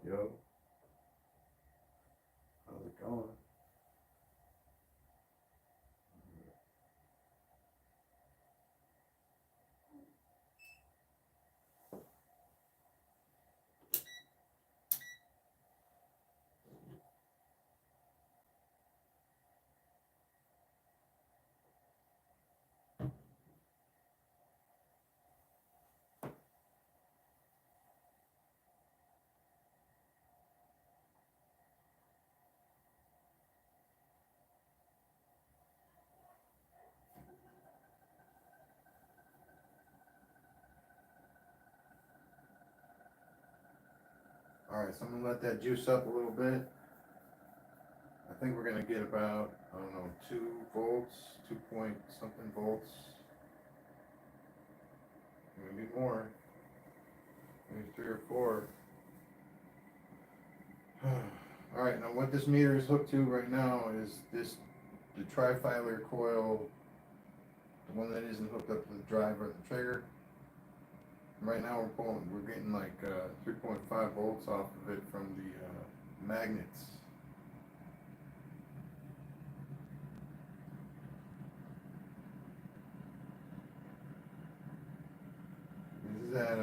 Yo, how's it going? Alright, so I'm gonna let that juice up a little bit. I think we're gonna get about, I don't know, 2 volts, 2 point something volts. Maybe more. Maybe 3 or 4. Alright, now what this meter is hooked to right now is the trifilar coil, the one that isn't hooked up to the drive or the trigger. Right now we're getting like 3.5 volts off of it from the magnets. This is at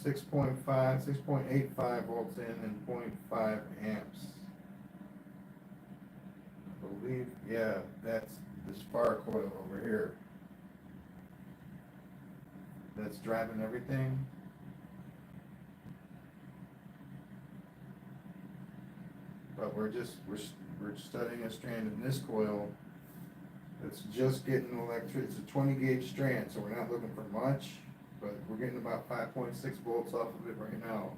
6.85 volts in and 0.5 amps. I believe, yeah, that's this far coil over here. That's driving everything. But we're studying a strand in this coil that's just getting electric. It's a 20 gauge strand, so we're not looking for much, but we're getting about 5.6 volts off of it right now.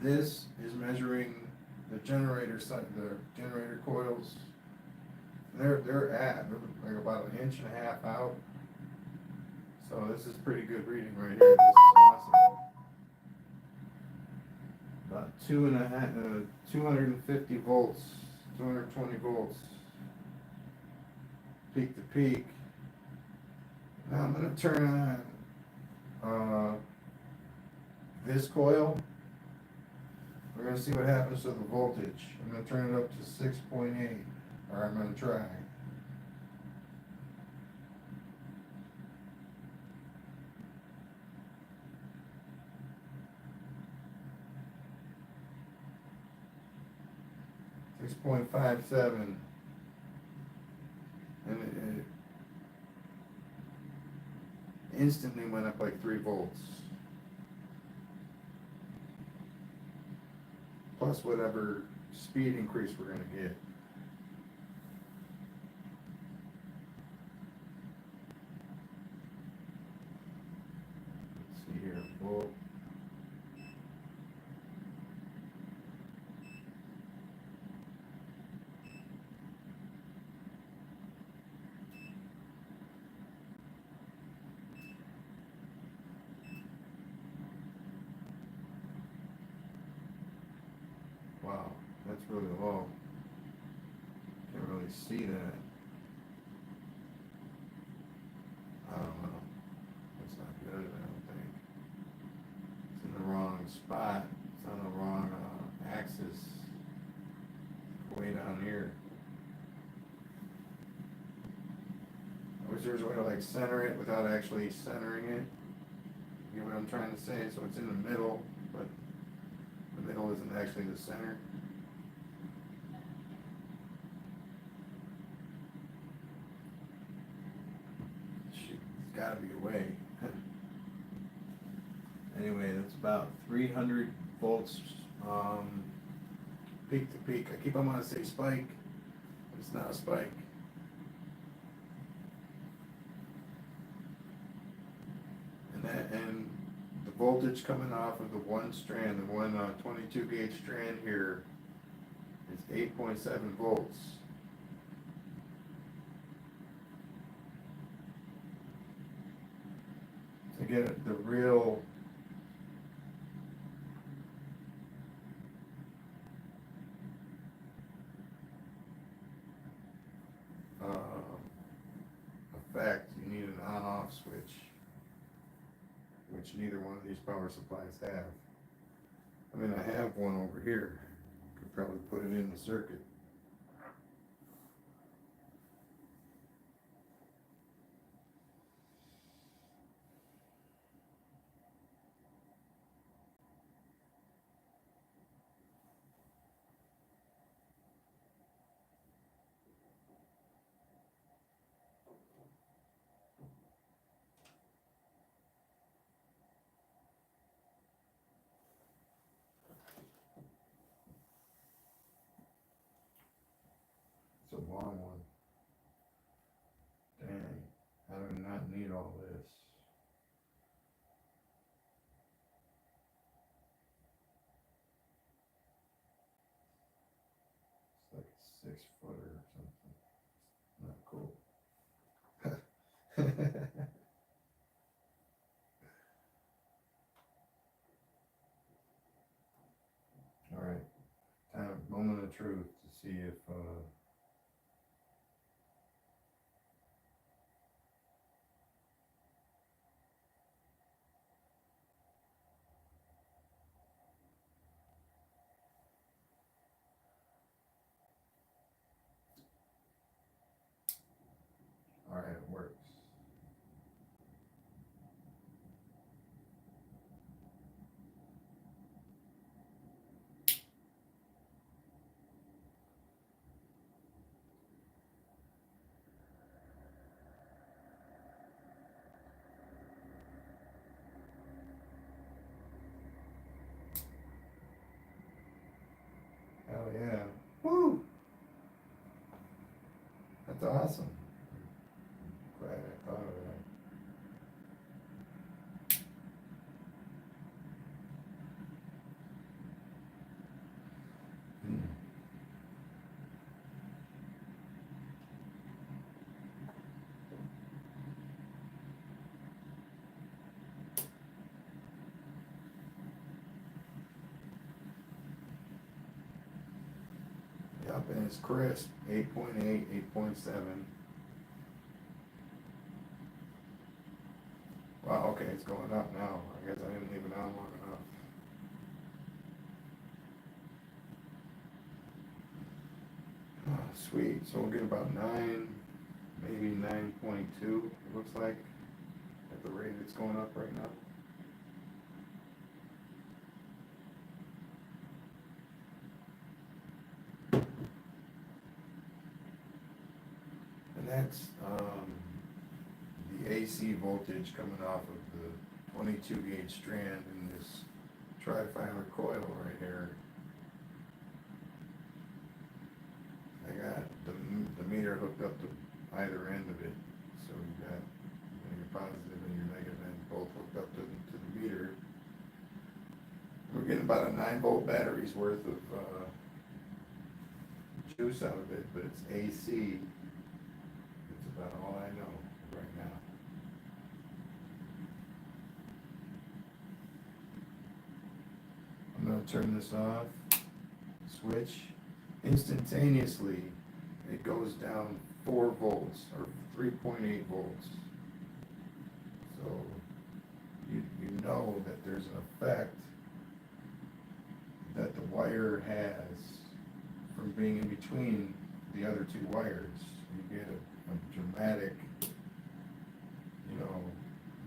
This is measuring the generator side, the generator coils. They're like about 1.5 inches out. So this is pretty good reading right here. This is awesome. About 250 volts, 220 volts, peak to peak. Now I'm gonna turn on this coil. We're gonna see what happens to the voltage. I'm gonna turn it up to 6.8. Or I'm going to try. $6.57, and it instantly went up like 3 volts. Plus whatever speed increase we're going to get. Well, wow, that's really low. Can't really see that. I don't know. That's not good, I don't think. It's in the wrong spot. It's on the wrong axis. Way down here. I wish there was a way to like center it without actually centering it. You know what I'm trying to say? So it's in the middle, but the middle isn't actually the center. Shoot, there's gotta be a way. Anyway, that's about 300 volts peak to peak. I keep on wanting to say spike, but it's not a spike. And the voltage coming off of the one strand, the one 22 gauge strand here, is 8.7 volts. To get the real effect, you need an on-off switch, which which neither one of these power supplies have. I mean, I have one over here. Could probably put it in the circuit. It's a long one. Dang, I do not need all this. It's like a 6 footer or something. Not cool. Alright, time, moment of truth to see if alright, it works. Hell yeah. Woo! That's awesome. Glad I thought of that. Hmm. Yep, and it's crisp. 8.8, 8.7. Wow, okay, it's going up now. I guess I didn't leave it on long enough. Oh, sweet. So we'll get about 9, maybe 9.2, it looks like, at the rate it's going up right now. And that's the AC voltage coming off of the 22 gauge strand in this trifilar coil right here. I got the meter hooked up to either end of it, so you got your positive and your negative end both hooked up to the meter. We're getting about a 9-volt battery's worth of juice out of it, but it's AC. It's about all I know right now. I'm gonna turn this off, switch. Instantaneously, it goes down 4 volts or 3.8 volts. So you know that there's an effect that the wire has from being in between the other 2 wires. You get a dramatic,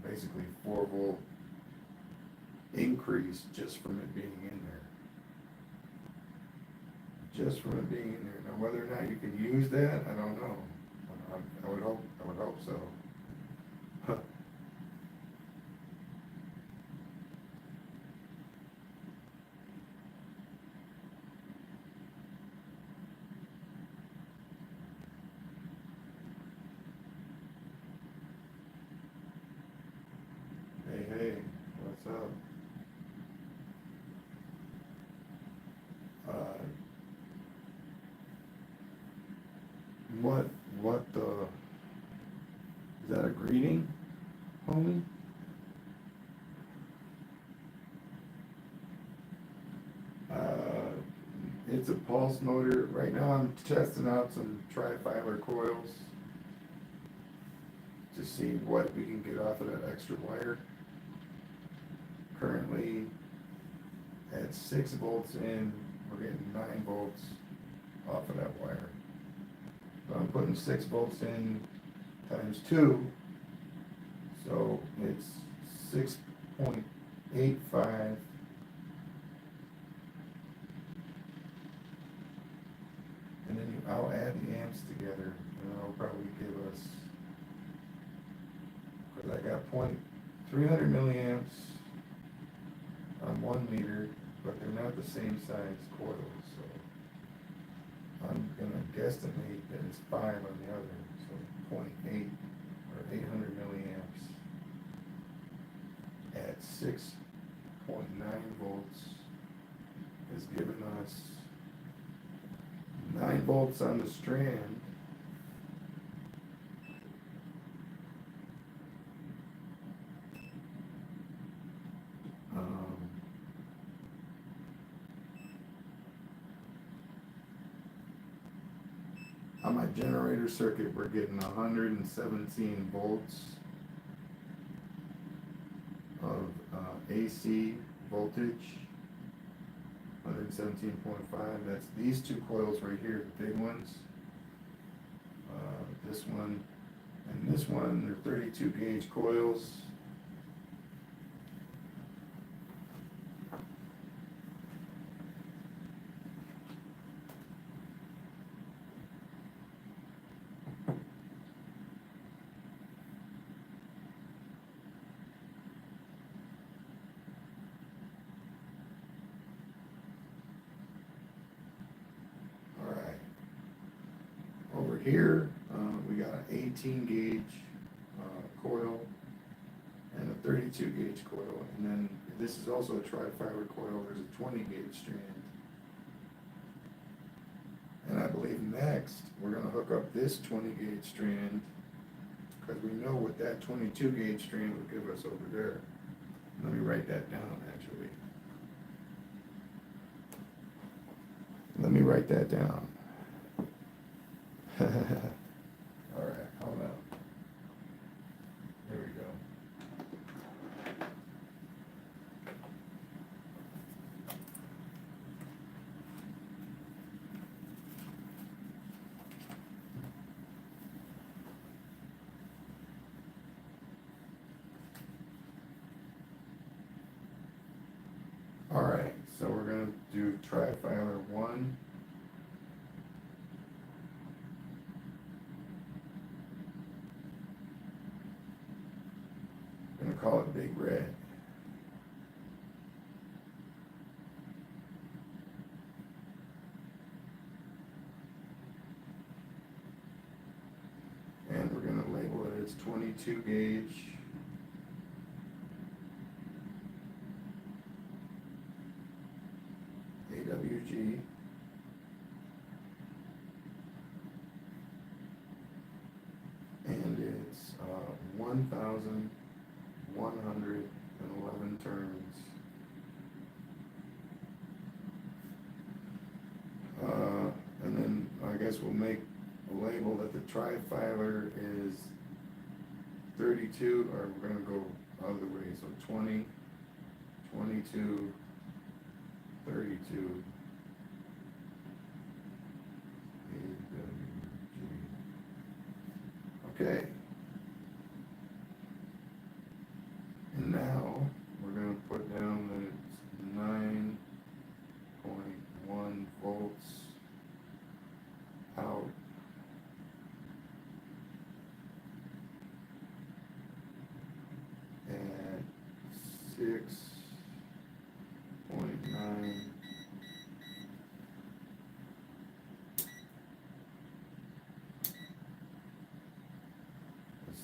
basically 4-volt increase just from it being in there. Just from it being in there. Now, whether or not you can use that, I don't know. I would hope so. Huh. Hey, what's up? What the, is that a greeting, homie? It's a pulse motor. Right now I'm testing out some trifilar coils to see what we can get off of that extra wire. currently at 6 volts in, we're getting 9 volts off of that wire. So I'm putting 6 volts in times 2, so it's 6.85. And then I'll add the amps together, and I'll probably give us, because I got 300 milliamps on 1 meter, but they're not the same size coils, so I'm gonna guesstimate that it's 5 on the other, so 0.8 or 800 milliamps at 6.9 volts is giving us 9 volts on the strand. On my generator circuit, we're getting 117 volts of AC voltage, 117.5. That's these 2 coils right here, the big ones. This one and this one, they're 32 gauge coils. Here, we got an 18 gauge coil and a 32 gauge coil, and then this is also a trifilar coil. There's a 20 gauge strand, and I believe next we're going to hook up this 20 gauge strand, because we know what that 22 gauge strand will give us over there. Let me write that down, actually. Let me write that down. Alright, hold on. Here we go. Alright, so we're going to do trifilar 1. Call it Big Red. And we're going to label it as 22 gauge. AWG. And it's 1,111 turns. And then I guess we'll make a label that the trifilar is 32, or we're going to go other way, so 20, 22, 32. Okay. And now we're going to put down that it's 9.1 volts out. At 6.9.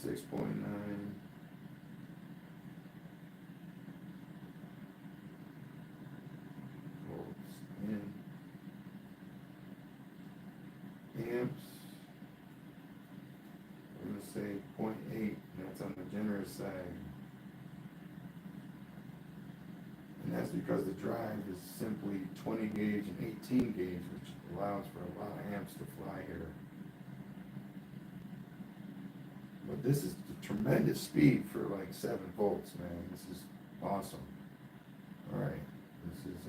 6.9 volts in amps. We're going to say 0.8, that's on the generous side. And that's because the drive is simply 20 gauge and 18 gauge, which allows for a lot of amps to fly here. But this is a tremendous speed for like 7 volts, man. This is awesome. Alright, this is,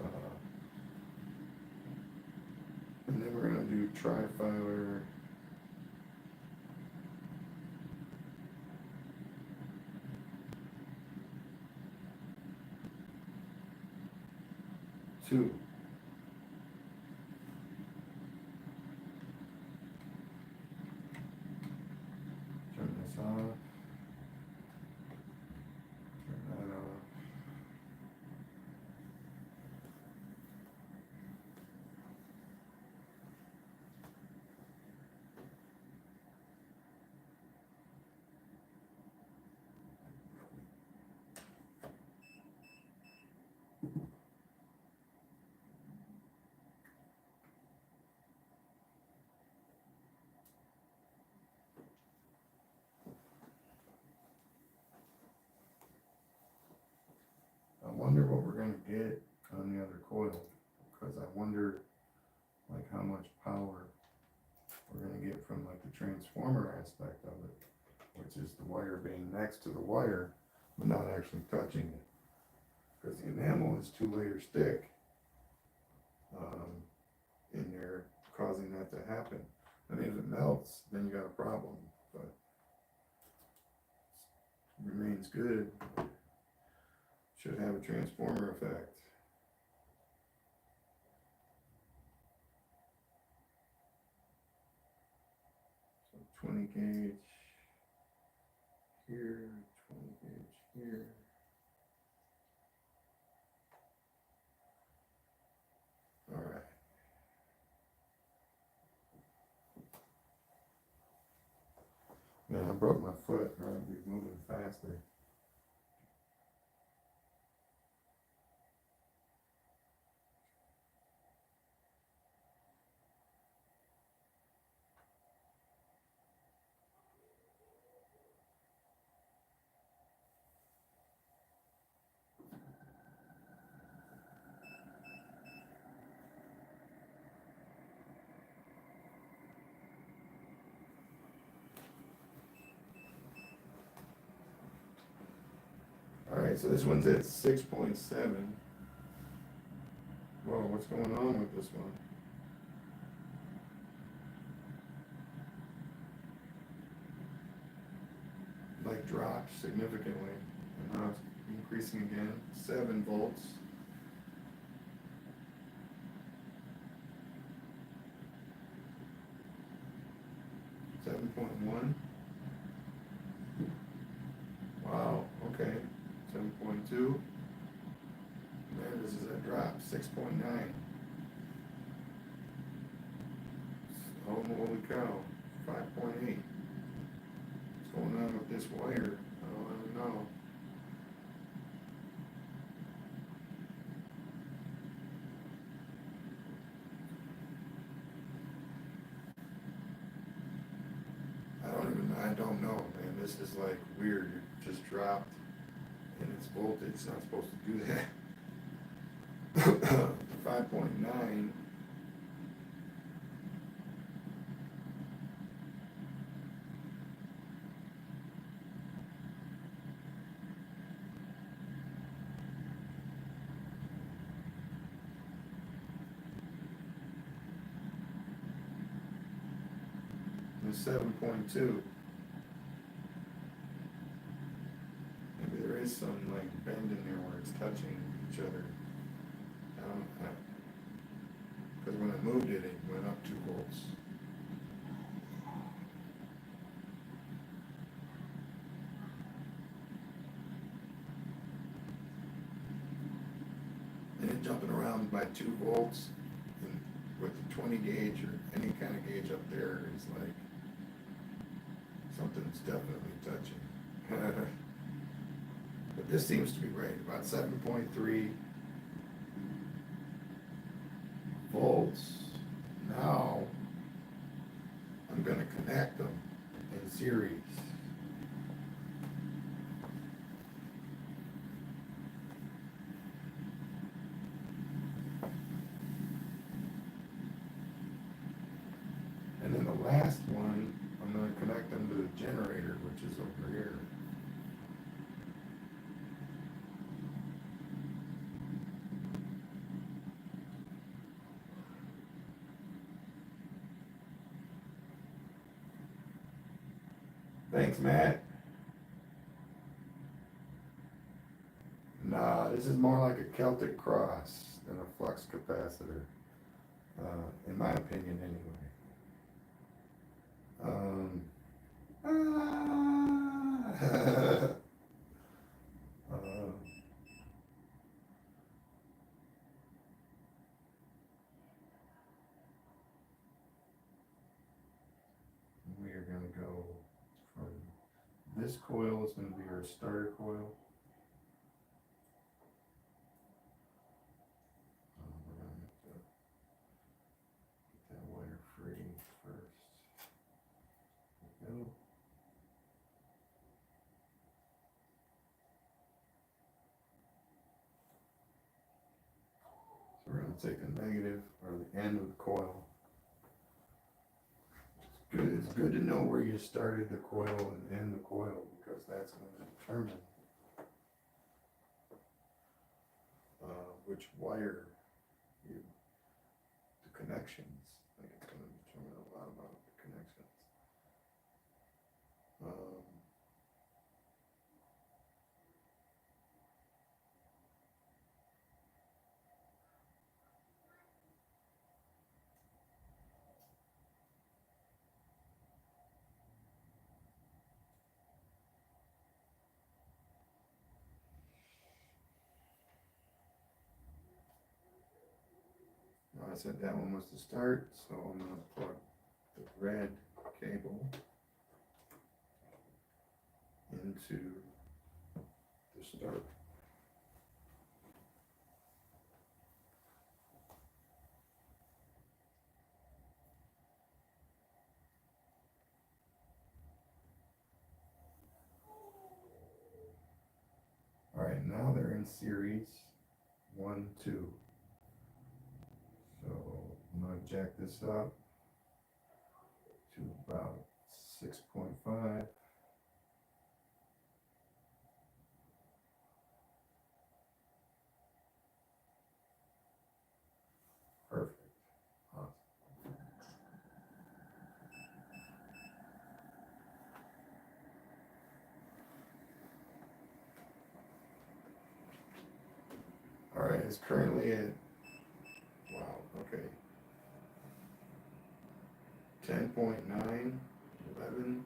and then we're gonna do trifilar. Two. Turn this off. Turn that off. I wonder what we're gonna get on the other coil, because I wonder like how much power we're gonna get from like the transformer aspect of it, which is the wire being next to the wire, but not actually touching it. Because the enamel is 2-layer thick in there, causing that to happen. I mean, if it melts, then you got a problem, but it remains good. Should have a transformer effect. So 20 gauge here, 20 gauge here. All right. Man, I broke my foot, or I'd be moving faster. All right, so this one's at 6.7. Whoa, what's going on with this one? Like dropped significantly, and now it's increasing again. 7 volts. 7.1. Wow, okay. 7.2. Man, this is a drop. 6.9. Oh, holy cow. 5.8. What's going on with this wire? I don't know. I don't know, man. This is like weird. It just dropped and its voltage. It's not supposed to do that. 5.9. And 7.2. Maybe there is some like bend in there where it's touching each other. I don't know. Because when I moved it, it went up 2 volts. And it jumping around by 2 volts and with the 20 gauge or any kind of gauge up there is like something's definitely touching. But this seems to be right, about 7.3 volts. Now I'm going to connect them in series. And then the last one, I'm going to connect them to the generator, which is over here. . Thanks, Matt. Nah, this is more like a Celtic cross than a flux capacitor, in my opinion, anyway. We are going to go from this coil is going to be our starter coil. We're going to have to get that wire free first. There we go. So we're going to take the negative or the end of the coil. It's good to know where you started the coil and end the coil, because that's going to determine which wire you, the connections. Like, it's going to determine a lot about the connections. I said that one was the start, so I'm going to plug the red cable into the start. All right, now they're in series 1, 2. So I'm going to jack this up to about 6.5. Perfect. Awesome. All right, it's currently at, wow, okay, 10.9, 11.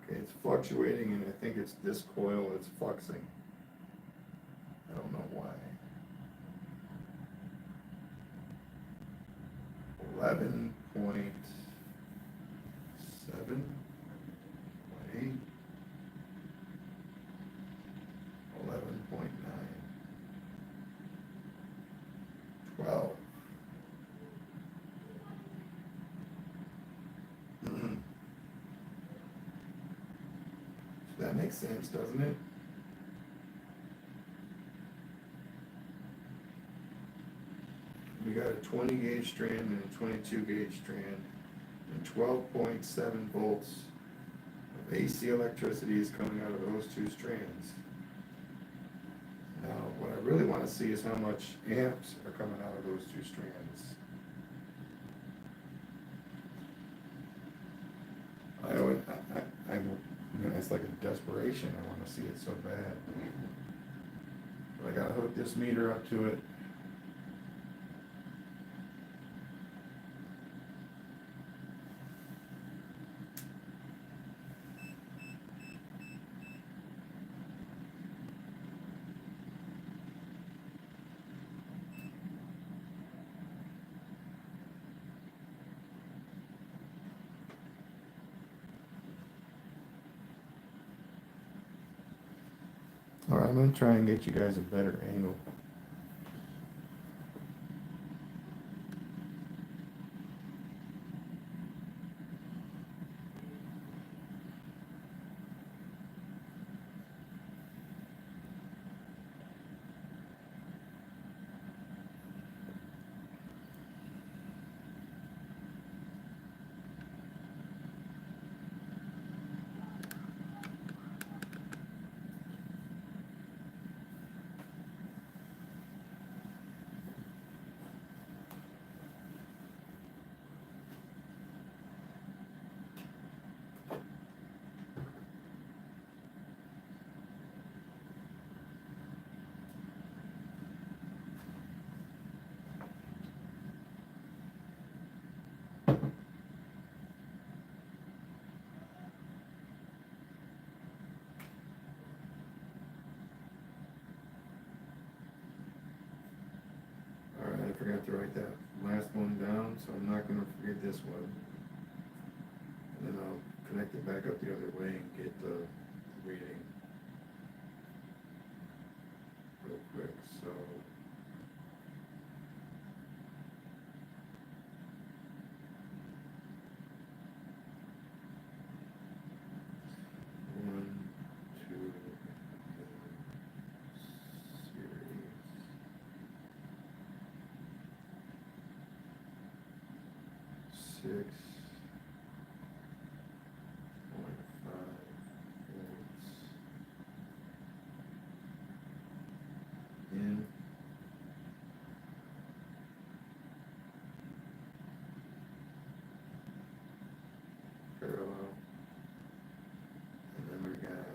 Okay, it's fluctuating, and I think it's this coil that's fluxing. I don't know why. 11.7, 8, 11.9, 12. So that makes sense, doesn't it? We got a 20 gauge strand and a 22 gauge strand, and 12.7 volts of AC electricity is coming out of those two strands. Now, what I really want to see is how much amps are coming out of those two strands. It's like a desperation. I want to see it so bad. But I gotta hook this meter up to it. All right, I'm gonna try and get you guys a better angle. write that last one down, so I'm not gonna forget this one. And then I'll connect it back up the other way and get the reading real quick. So one, two, series. 6.5 volts in parallel, and then we got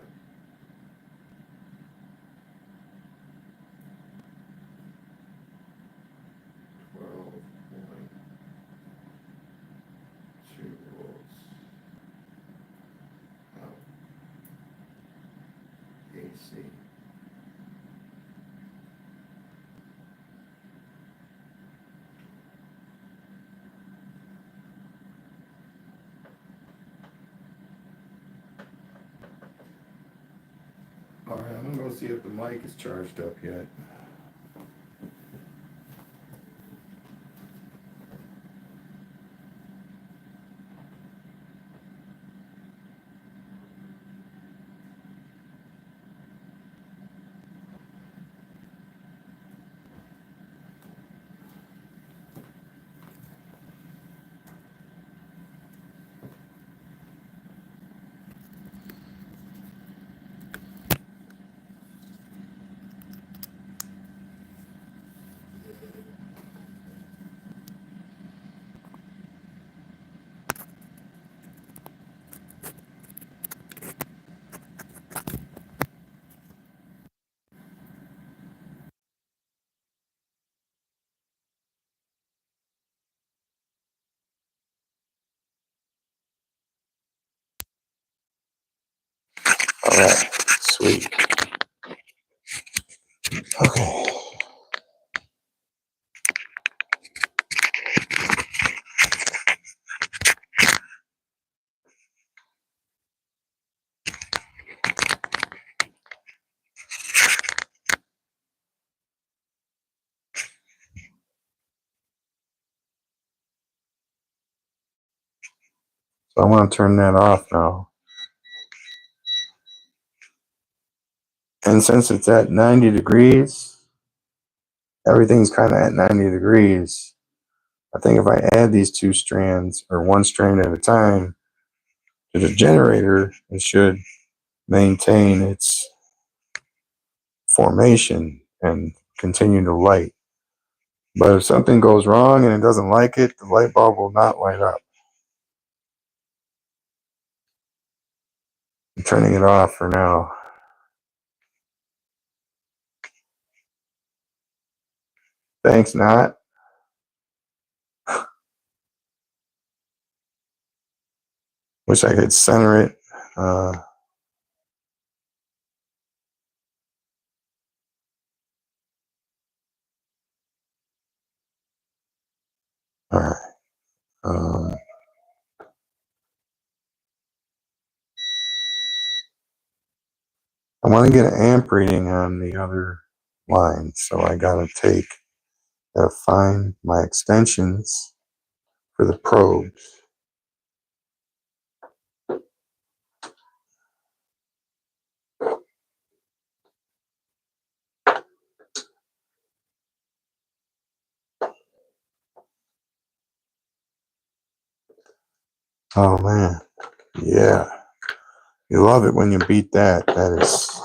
12.2 volts out AC. Alright, I'm gonna go see if the mic is charged up yet. Alright, sweet. Okay. So I'm gonna turn that off now. And since it's at 90 degrees, everything's kind of at 90 degrees. I think if I add these two strands, or one strand at a time, to the generator, it should maintain its formation and continue to light. But if something goes wrong and it doesn't like it, the light bulb will not light up. I'm turning it off for now. Thanks, Nat. Wish I could center it. All right. I want to get an amp reading on the other line, so I got to find my extensions for the probes. Oh man, yeah. You love it when you beat that. That is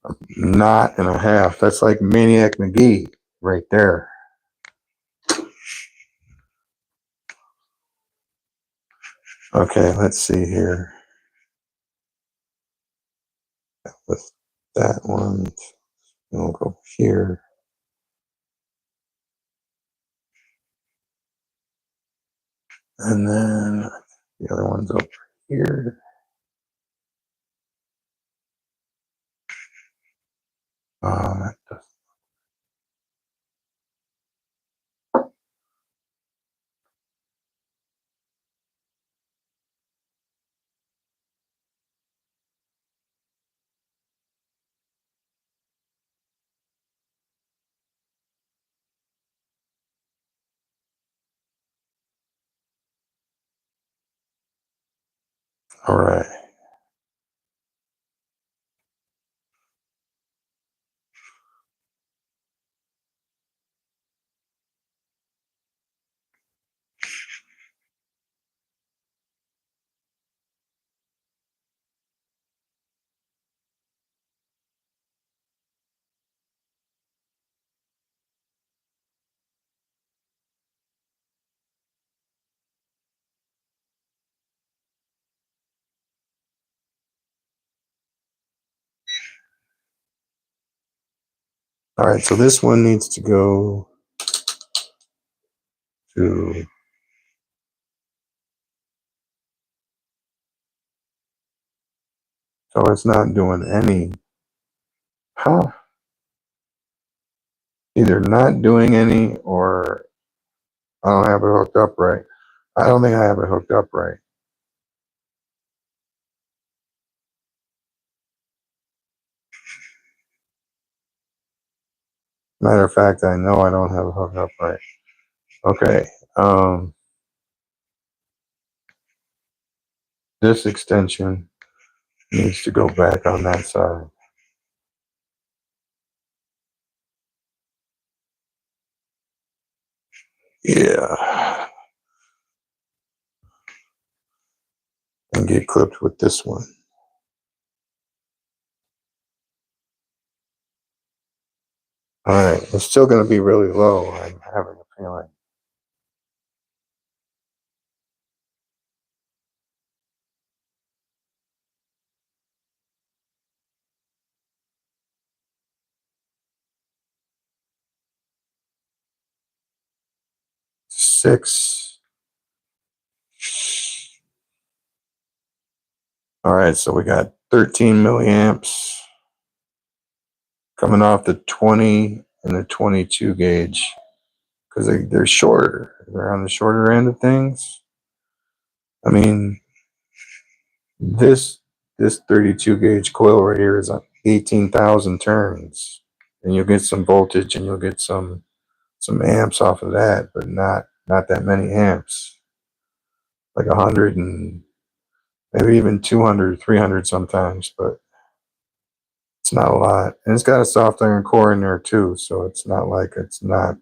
a knot and a half. That's like Maniac McGee right there. Okay, let's see here. With that one, we'll go here. And then the other one's over here. All right. All right, so this one needs to go to, so it's not doing any, huh? Either not doing any or I don't have it hooked up right. I don't think I have it hooked up right. Matter of fact, I know I don't have it hooked up right. Okay. This extension needs to go back on that side. Yeah. And get clipped with this one. All right. It's still going to be really low. I'm having a feeling. Six. All right. So we got 13 milliamps coming off the 20 and the 22 gauge because they're shorter. They're on the shorter end of things. I mean, this 32 gauge coil right here is 18,000 turns, and you'll get some voltage and you'll get some amps off of that, but not that many amps. Like 100 and maybe even 200, 300 sometimes, but it's not a lot. And it's got a soft iron core in there too, so it's not like it's not.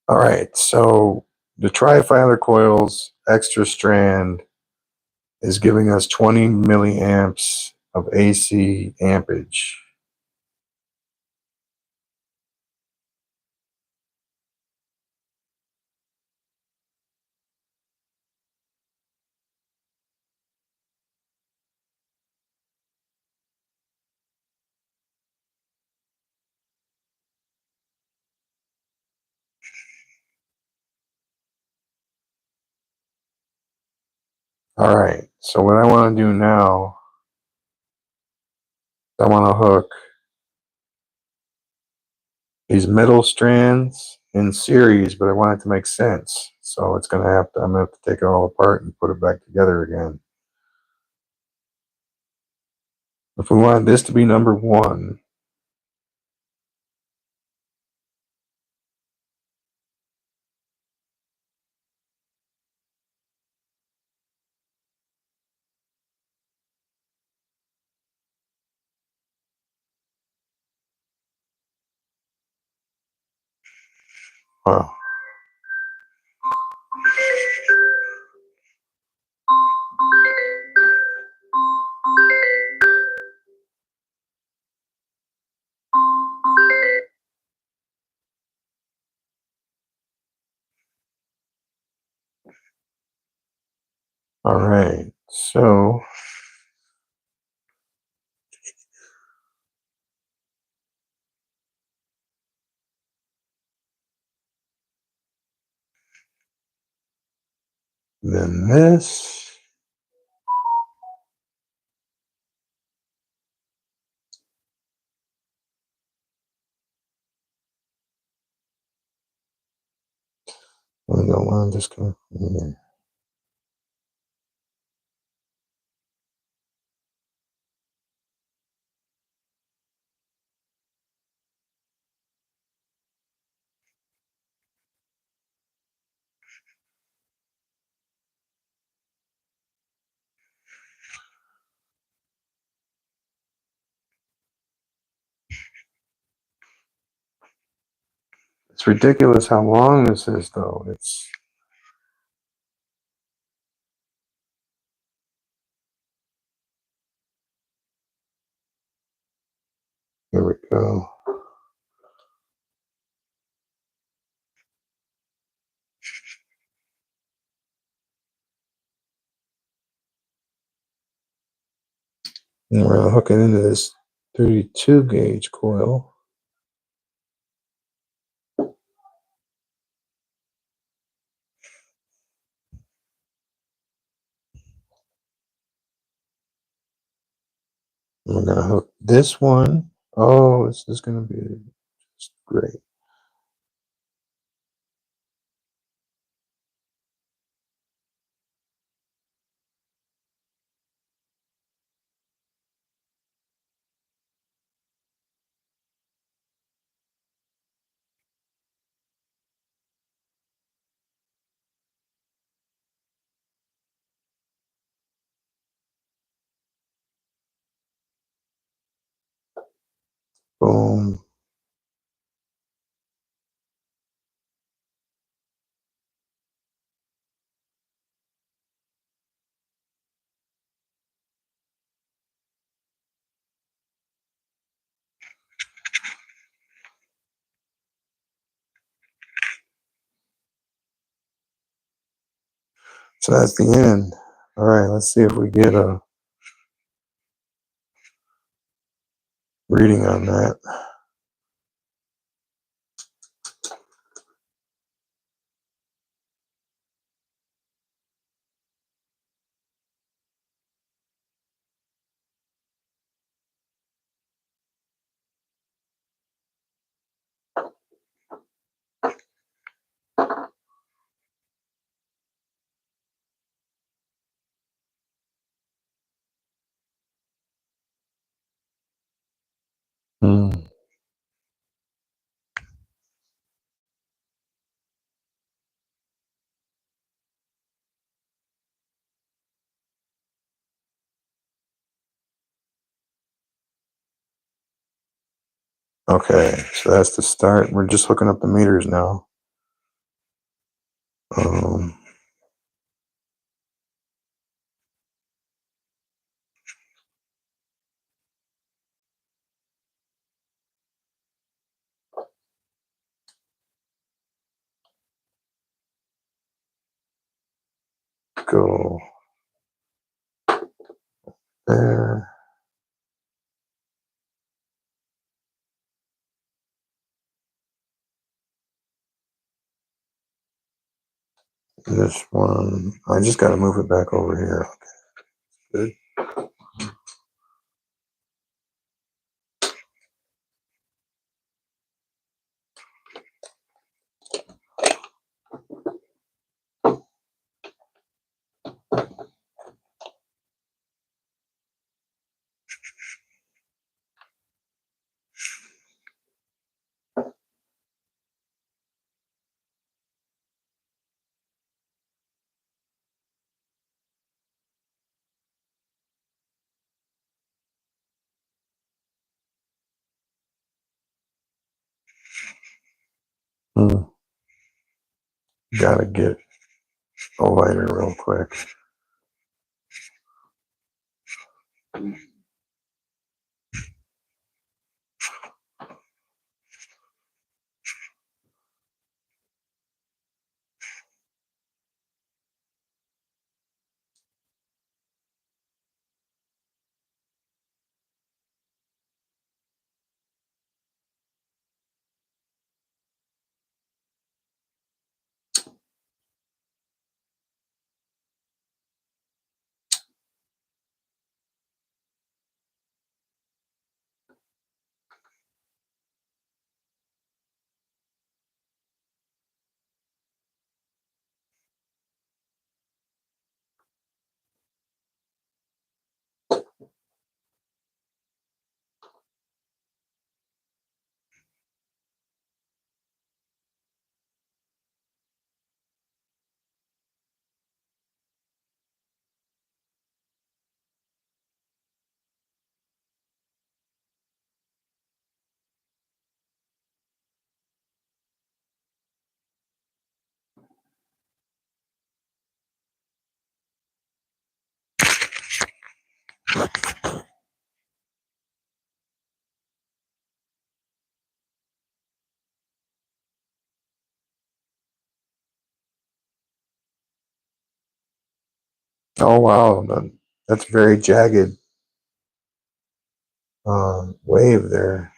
All right, so the trifilar coils extra strand is giving us 20 milliamps of AC ampage. All right, so what I want to do now, I want to hook these middle strands in series, but I want it to make sense. So it's going to have to, I'm going to have to take it all apart and put it back together again. If we want this to be number one, wow. All right, so then this. I don't want this going here. It's ridiculous how long this is, though. It's here we go. And we're hooking into this 32 gauge coil. And we're gonna hook this one. Oh, this is gonna be just great. Boom. So that's the end. All right, let's see if we get a reading on that. Hmm. Okay, so that's the start. We're just hooking up the meters now. Go there. This one, I just got to move it back over here. Okay, good. Gotta get a lighter real quick. Oh wow, that's very jagged wave there.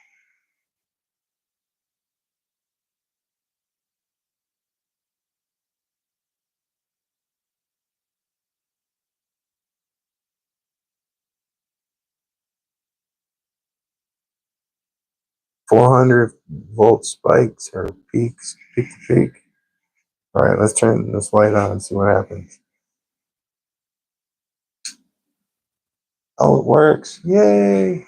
.400 volt spikes or peaks, peak to peak. All right, let's turn this light on and see what happens. Oh, it works! Yay!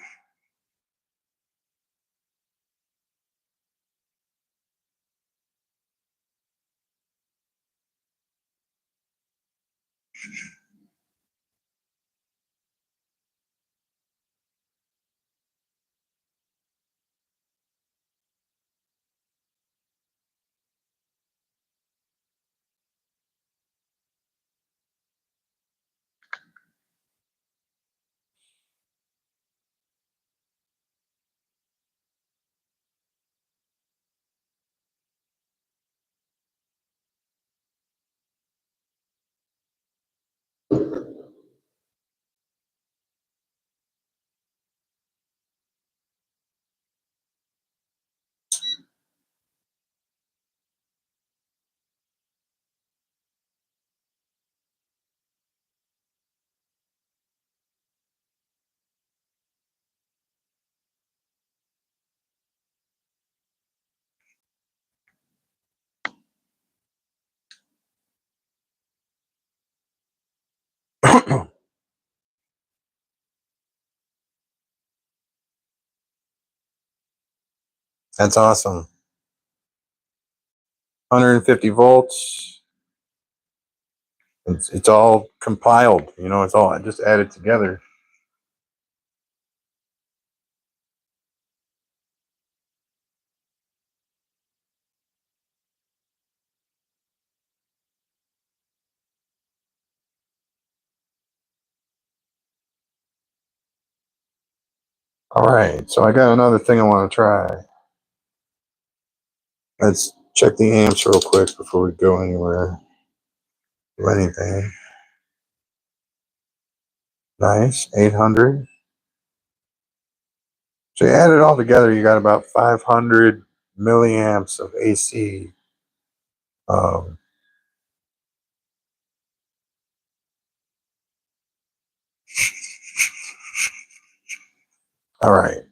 That's awesome. 150 volts. It's all compiled. You know, it's all just added together. All right, so I got another thing I want to try. Let's check the amps real quick before we go anywhere. Do anything. Nice, 800. So you add it all together, you got about 500 milliamps of AC. Um, all right.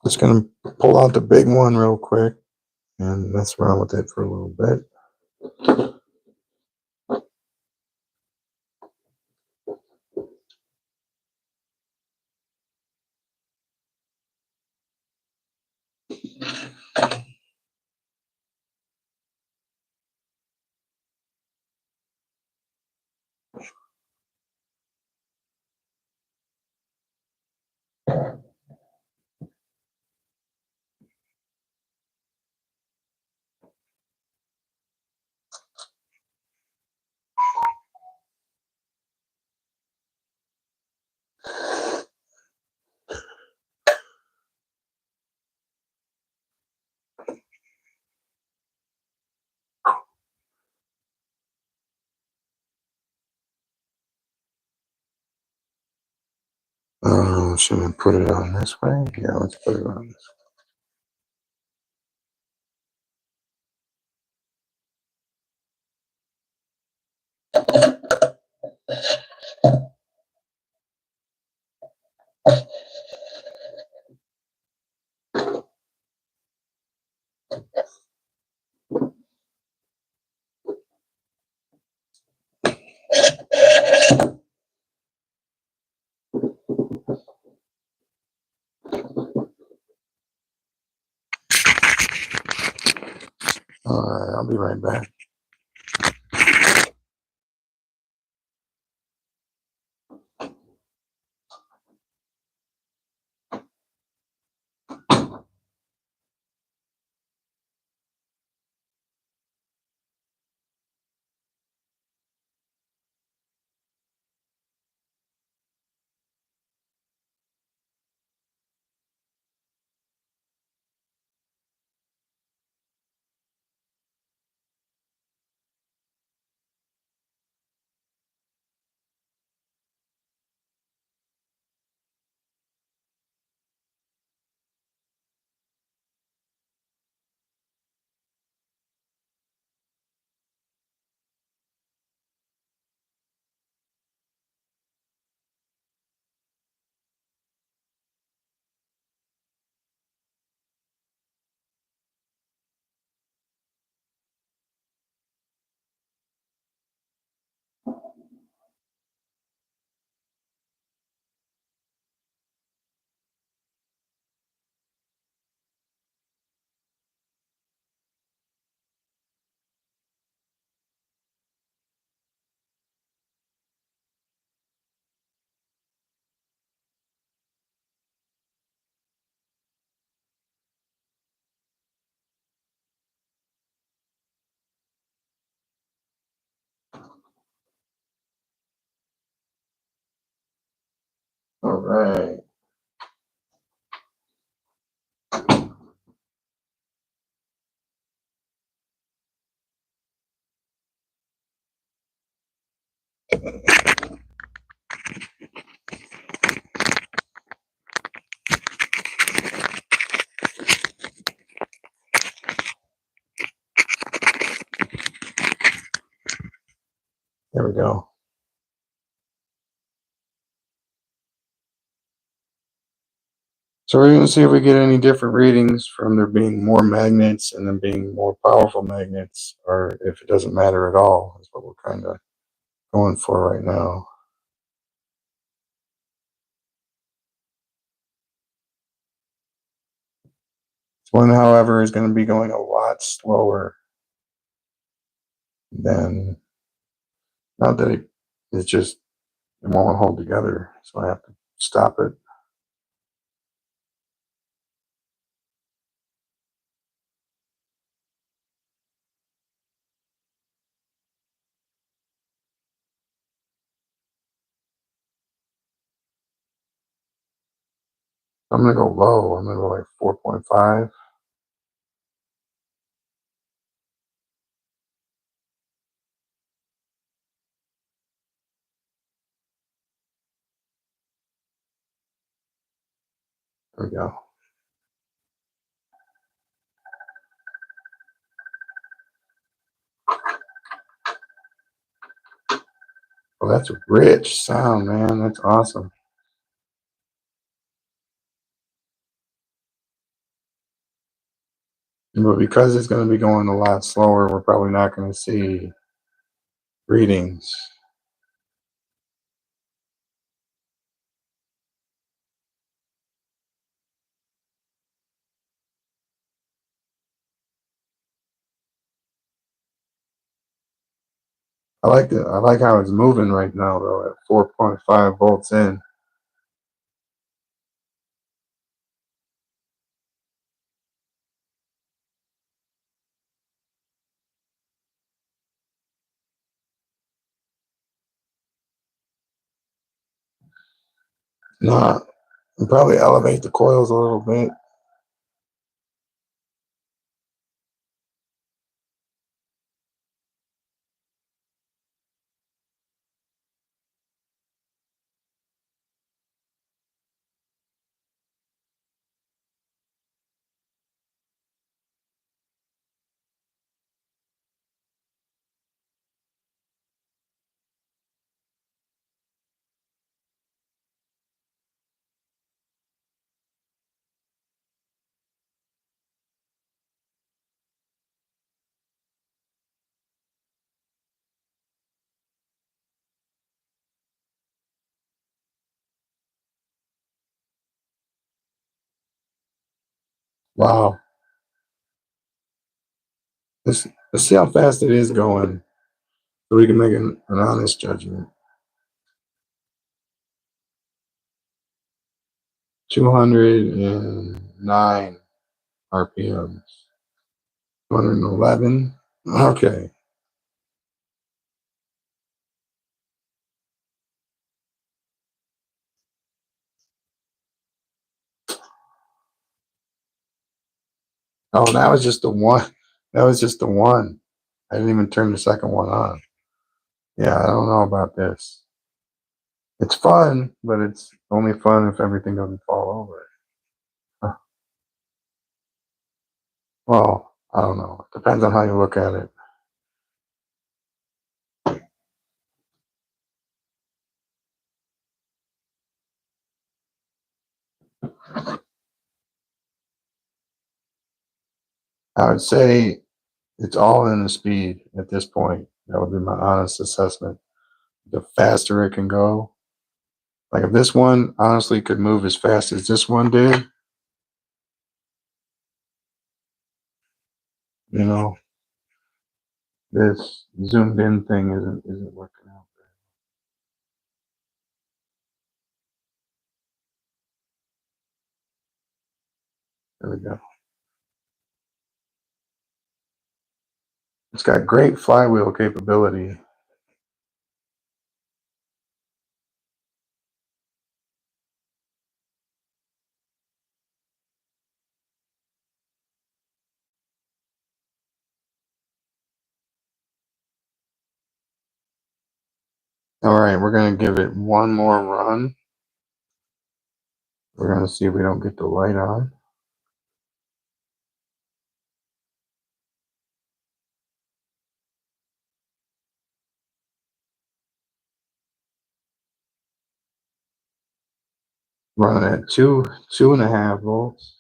Just gonna pull out the big one real quick and mess around with it for a little bit. Should I put it on this way? Yeah, let's put it on this All right, I'll be right back. All right. There we go. So we're going to see if we get any different readings from there being more magnets and them being more powerful magnets, or if it doesn't matter at all, is what we're kind of going for right now. This one, however, is going to be going a lot slower than, not that it's just, it won't hold together, so I have to stop it. I'm going to go low. I'm going to go like 4.5. There we go. Well, that's a rich sound, man. That's awesome. But because it's going to be going a lot slower, we're probably not going to see readings. I like how it's moving right now though at 4.5 volts in. Nah, I'll probably elevate the coils a little bit. Wow. Let's see how fast it is going so we can make an honest judgment. 209 RPMs. 211. Okay. Oh, that was just the one. That was just the one. I didn't even turn the second one on. Yeah, I don't know about this. It's fun, but it's only fun if everything doesn't fall over. Huh. Well, I don't know. It depends on how you look at it. I would say it's all in the speed at this point. That would be my honest assessment. The faster it can go. Like if this one honestly could move as fast as this one did, you know, this zoomed in thing isn't working out. There we go. It's got great flywheel capability. All right, we're gonna give it one more run. We're gonna see if we don't get the light on. Running at 2.5 volts.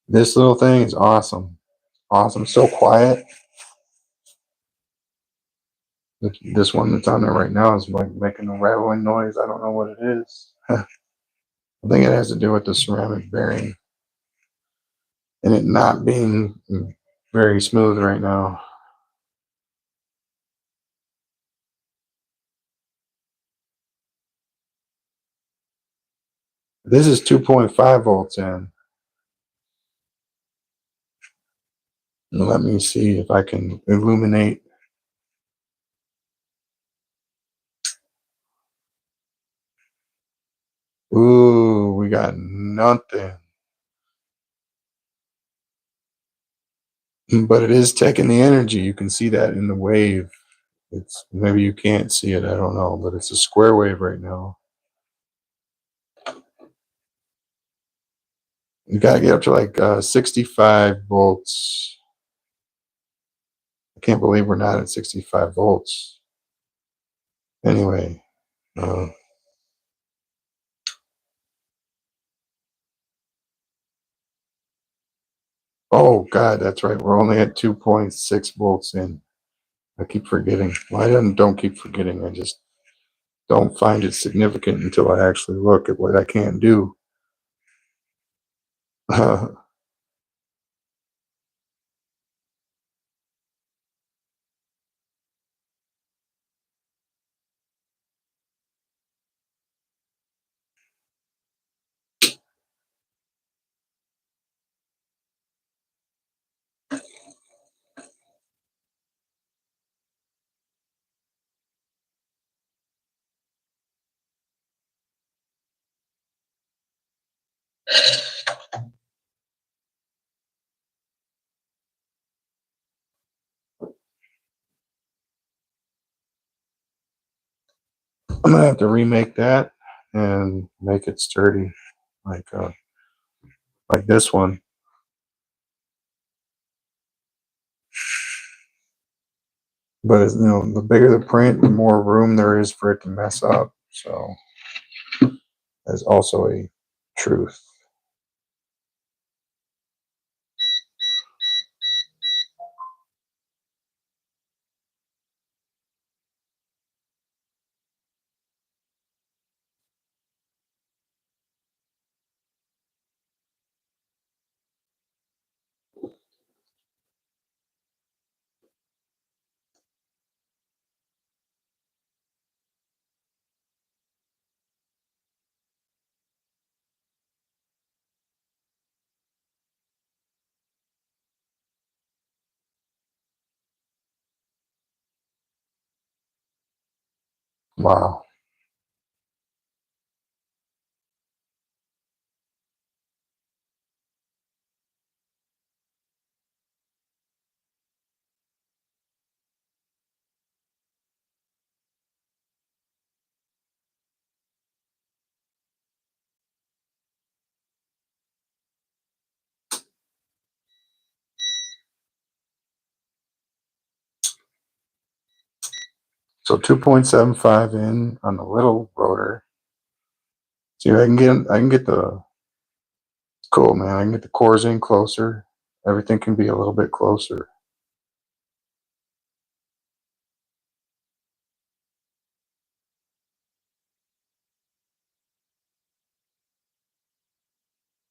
This little thing is awesome. Awesome. So quiet. This one that's on there right now is like making a rattling noise. I don't know what it is. I think it has to do with the ceramic bearing and it not being very smooth right now. This is 2.5 volts in. Let me see if I can illuminate. Ooh, we got nothing. But it is taking the energy. You can see that in the wave. It's maybe you can't see it. I don't know, but it's a square wave right now. You got to get up to like 65 volts. I can't believe we're not at 65 volts. Anyway, oh God, that's right. We're only at 2.6 volts in. I keep forgetting. Well, don't keep forgetting. I just don't find it significant until I actually look at what I can do. I'm gonna have to remake that and make it sturdy, like this one. But you know, the bigger the print, the more room there is for it to mess up. So that's also a truth. Wow. So 2.75 in on the little rotor. See, I can get the, it's cool, man. I can get the cores in closer. Everything can be a little bit closer.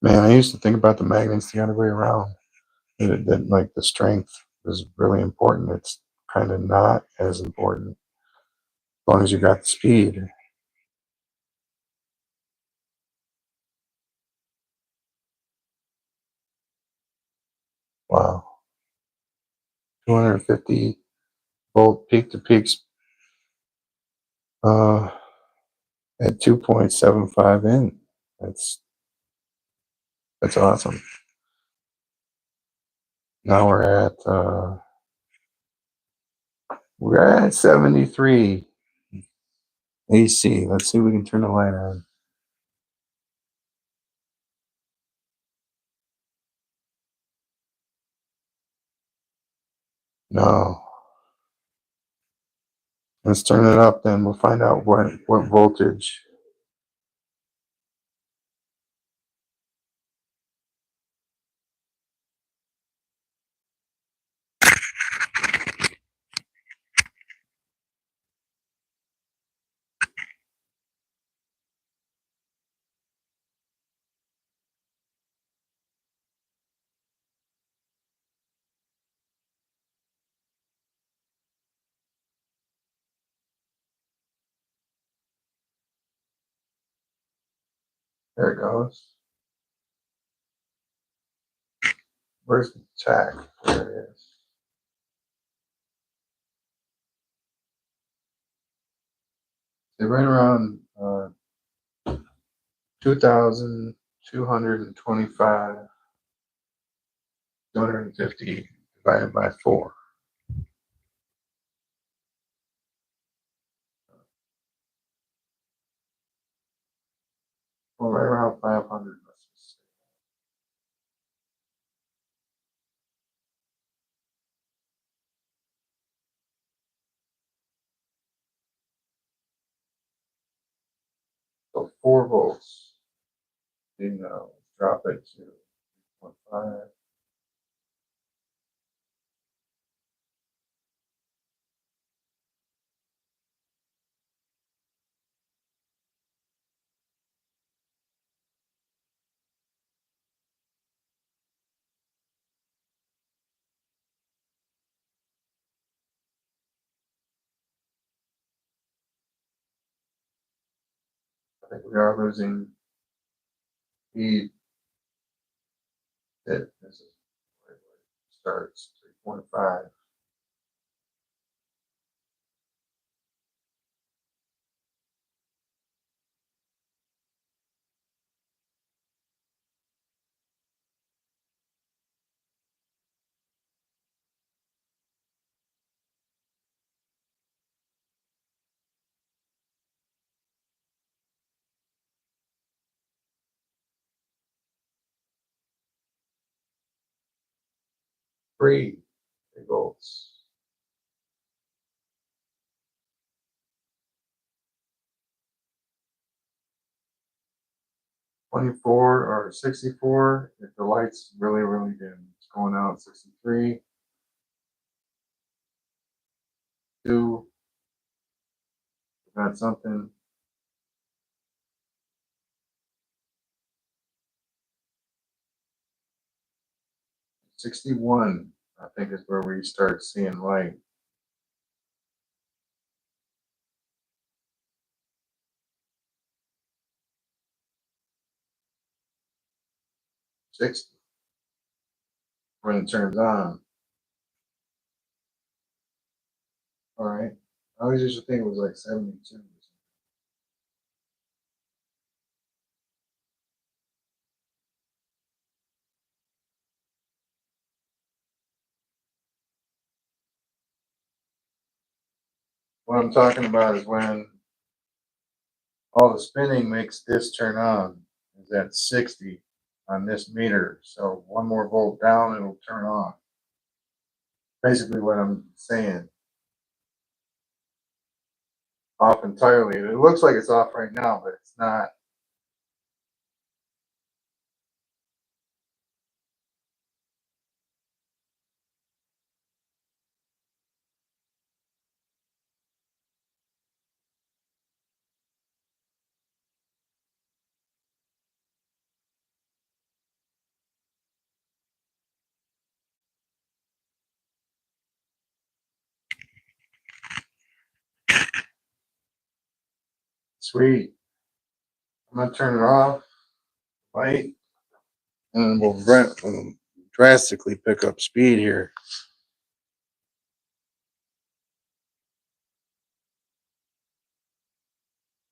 Man, I used to think about the magnets the other way around. That like the strength is really important. It's kind of not as important as long as you got the speed. Wow. 250-volt peak to peaks uh, at 2.75 in. That's awesome. Now we're at 73 AC. Let's see if we can turn the light on. No. Let's turn it up then. We'll find out what voltage. There it goes. Where's the tack? There it is. They're right around 2,225, 250 divided by 4. Well, right around 500. Let's just say. So 4 volts. Then drop it to 0.5. I think we are losing speed. This is where it starts 3.5. Three volts. 24 or 64 if the light's really, really dim. It's going out 63, 2, got something. 61, I think, is where we start seeing light. '60 when it turns on. All right. I always used to think it was like 72. What I'm talking about is when all the spinning makes this turn on. Is at 60 on this meter. So one more volt down, it'll turn off. Basically what I'm saying. Off entirely. It looks like it's off right now, but it's not. Sweet. I'm gonna turn it off, light, and we'll drastically pick up speed here.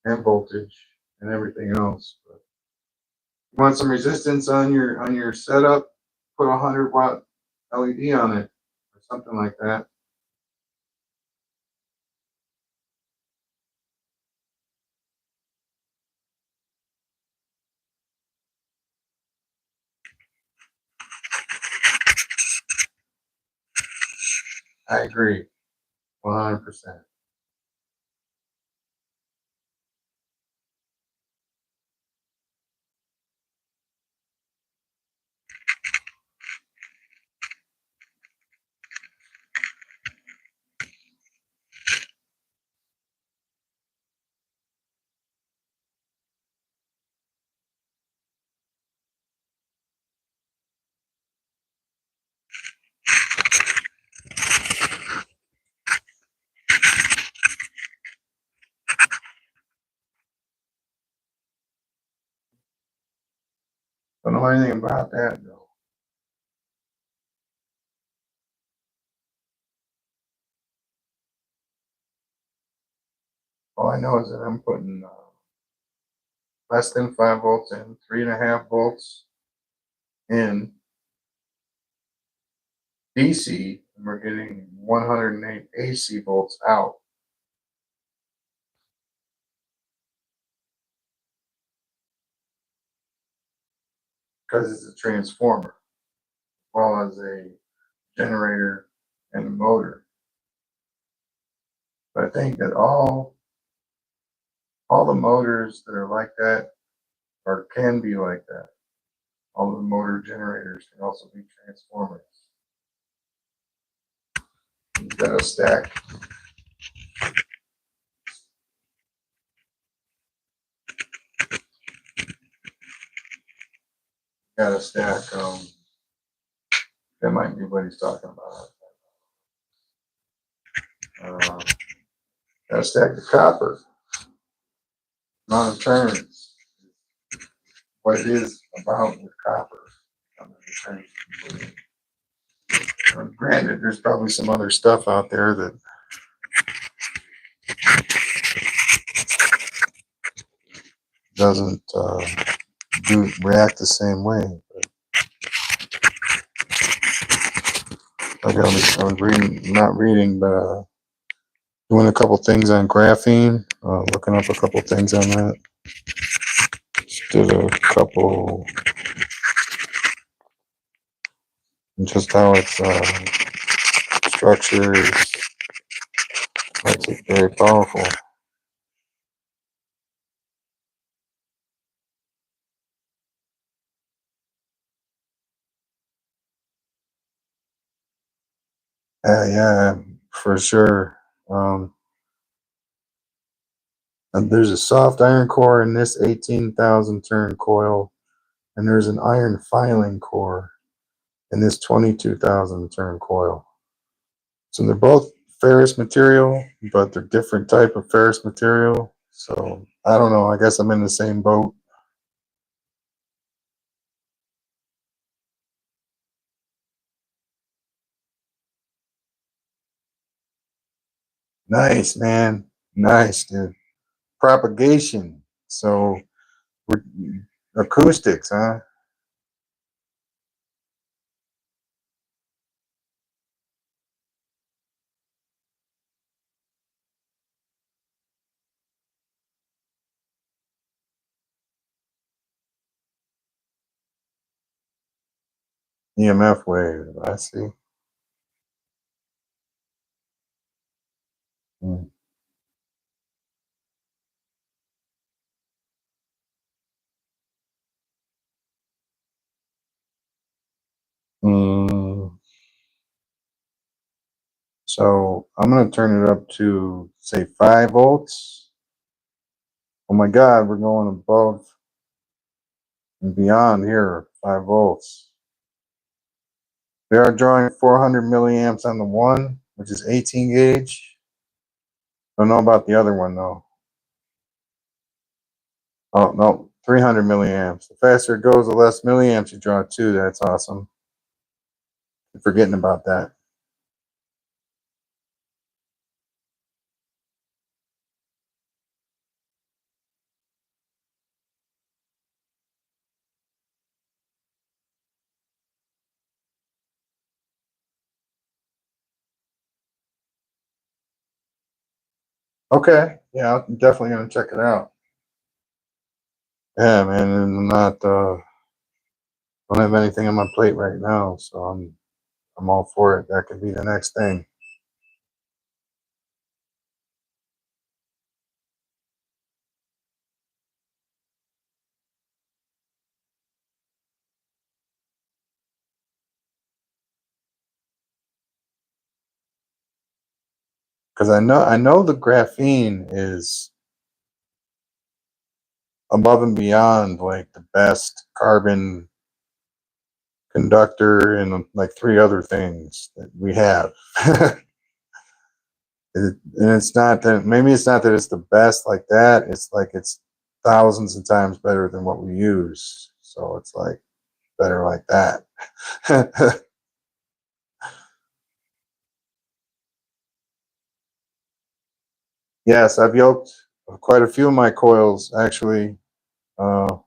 And voltage and everything else. But you want some resistance on your setup? Put a 100-watt LED on it or something like that. I agree, 100%. Don't know anything about that though. All I know is that I'm putting less than 5 volts in, 3.5 volts in DC, and we're getting 108 AC volts out. Because it's a transformer, as well as a generator and a motor. But I think that all the motors that are like that or can be like that. All the motor generators can also be transformers. You've got a stack. Got a stack. That might be what he's talking about. Got a stack of copper. Amount of turns. What it is about with copper. Granted, there's probably some other stuff out there that doesn't react the same way. But I was reading, not reading, but doing a couple things on graphene, looking up a couple things on that. Just did a couple, just how it's structured. Makes it very powerful. 'Cause Yeah, for sure. Um, and there's a soft iron core in this 18,000 turn coil, and there's an iron filing core in this 22,000 turn coil. So they're both ferrous material, but they're different type of ferrous material. So I don't know. I guess I'm in the same boat. Nice, man. Nice, dude. Propagation. So we're acoustics, huh? EMF wave. I see. Mm. Mm. So I'm gonna turn it up to say 5 volts. Oh my God, we're going above and beyond here. 5 volts. They are drawing 400 milliamps on the one, which is 18 gauge. Don't know about the other one though. Oh no, 300 milliamps. The faster it goes, the less milliamps you draw too. That's awesome. I'm forgetting about that. Okay, yeah, I'm definitely gonna check it out. Yeah, man, and I'm not don't have anything on my plate right now, so I'm all for it. That could be the next thing. Because I know the graphene is above and beyond like the best carbon conductor and like 3 other things that we have. And it's not that maybe it's not that it's the best like that. It's like it's thousands of times better than what we use. So it's like better like that. Yes, I've yoked quite a few of my coils actually. Uh,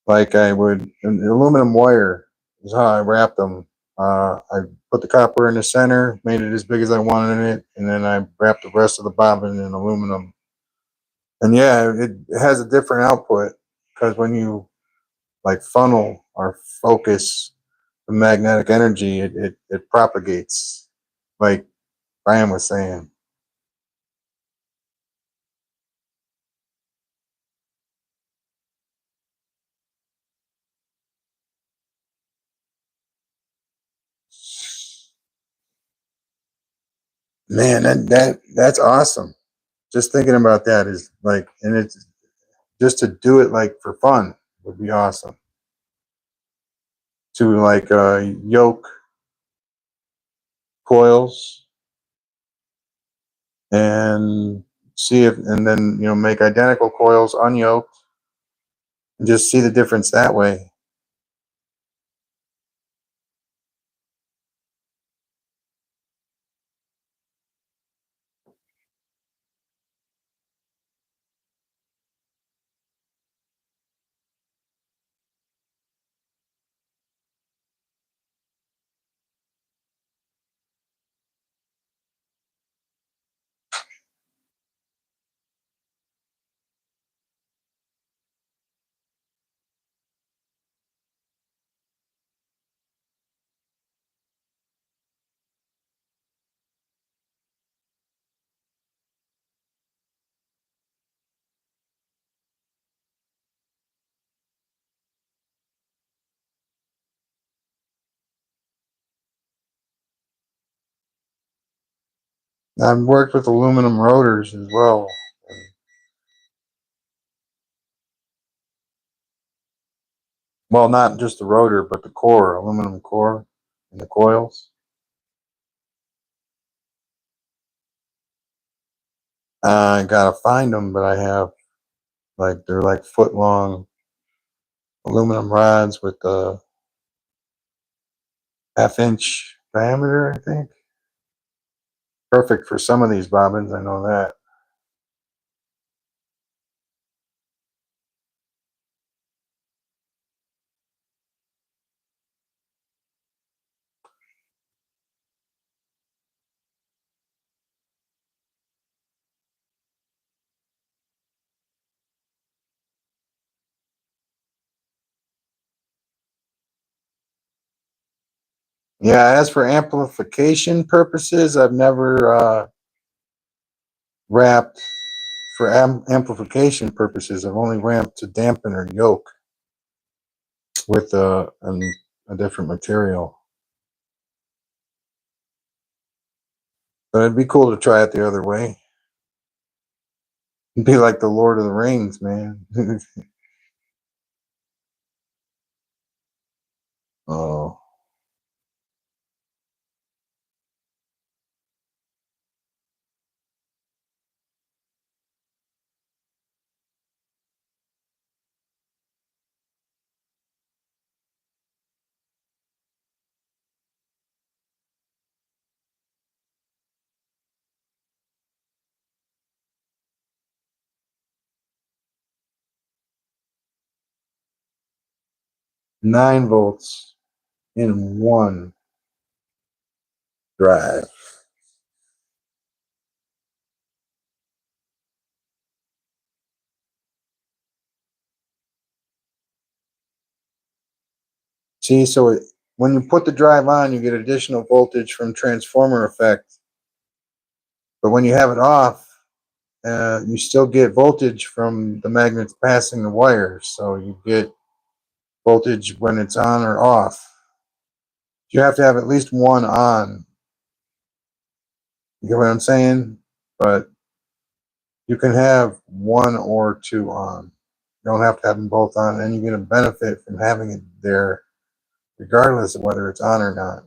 like I would, an aluminum wire is how I wrapped them. I put the copper in the center, made it as big as I wanted it, and then I wrapped the rest of the bobbin in aluminum. And yeah, it has a different output because when you like funnel or focus the magnetic energy, it propagates, like Brian was saying. Man, that's awesome. Just thinking about that is like, and it's just to do it like for fun would be awesome. To like yoke coils and see if, and then make identical coils unyoked and just see the difference that way. I've worked with aluminum rotors as well. Well, not just the rotor, but the core, aluminum core, and the coils. I gotta find them, but I have they're like foot long aluminum rods with a half-inch diameter, I think. Perfect for some of these bobbins, I know that. Yeah, as for amplification purposes, I've never wrapped for amplification purposes. I've only ramped to dampen or yoke with a different material. But it'd be cool to try it the other way. It'd be like the Lord of the Rings, man. Oh, 9 volts in one drive. See, so when you put the drive on, you get additional voltage from transformer effect. But when you have it off, you still get voltage from the magnets passing the wires. So you get voltage when it's on or off. You have to have at least one on. You get what I'm saying? But you can have one or two on. You don't have to have them both on, and you get a benefit from having it there, regardless of whether it's on or not.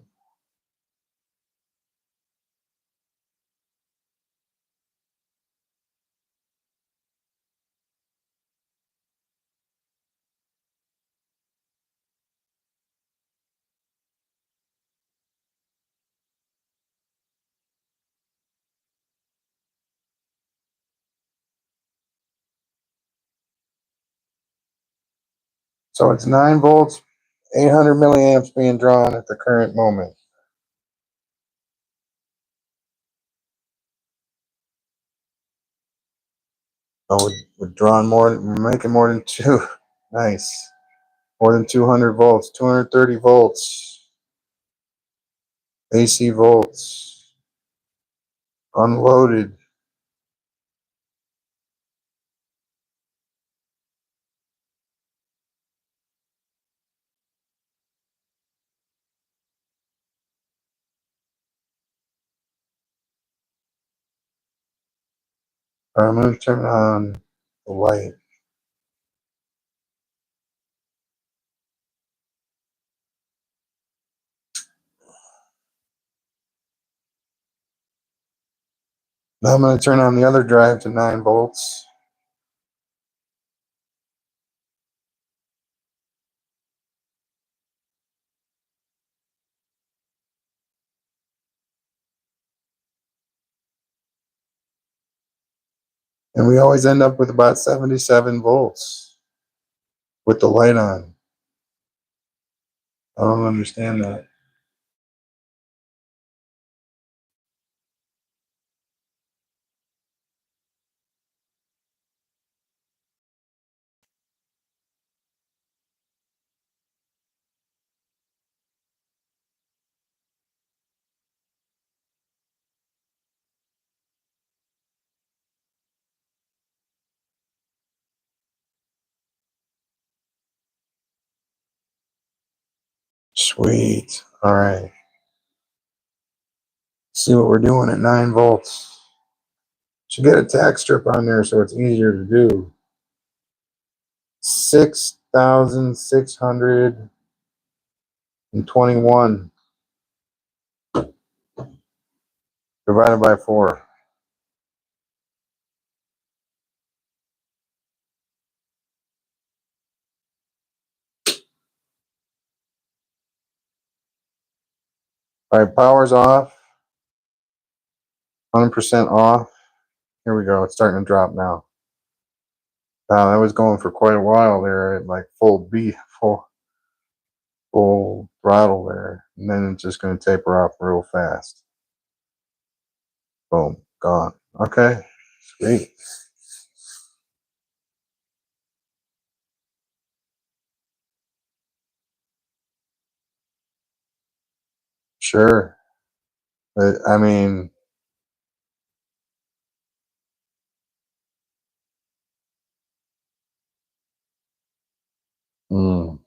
So it's 9 volts, 800 milliamps being drawn at the current moment. Oh, we're drawing more, we're making more than two. Nice. More than 200 volts, 230 volts, AC volts, unloaded. I'm going to turn on the light. Now I'm going to turn on the other drive to 9 volts. And we always end up with about 77 volts with the light on. I don't understand that. Sweet. All right. See what we're doing at 9 volts. Should get a tach strip on there so it's easier to do. 6,621 divided by 4. All right, power's off. 100% off. Here we go. It's starting to drop now. I was going for quite a while there at like full throttle there, and then it's just going to taper off real fast. Boom, gone. Okay, sweet. Sure. But, I mean, mm.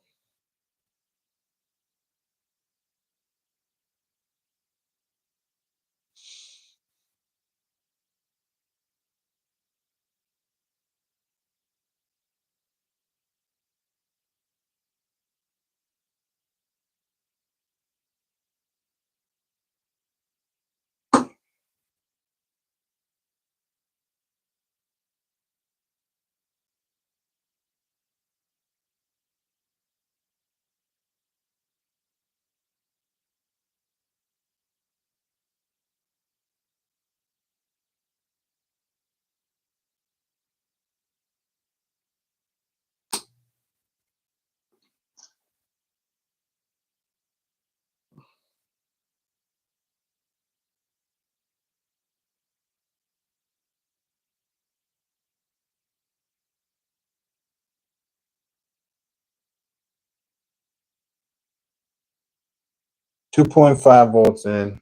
2.5 volts in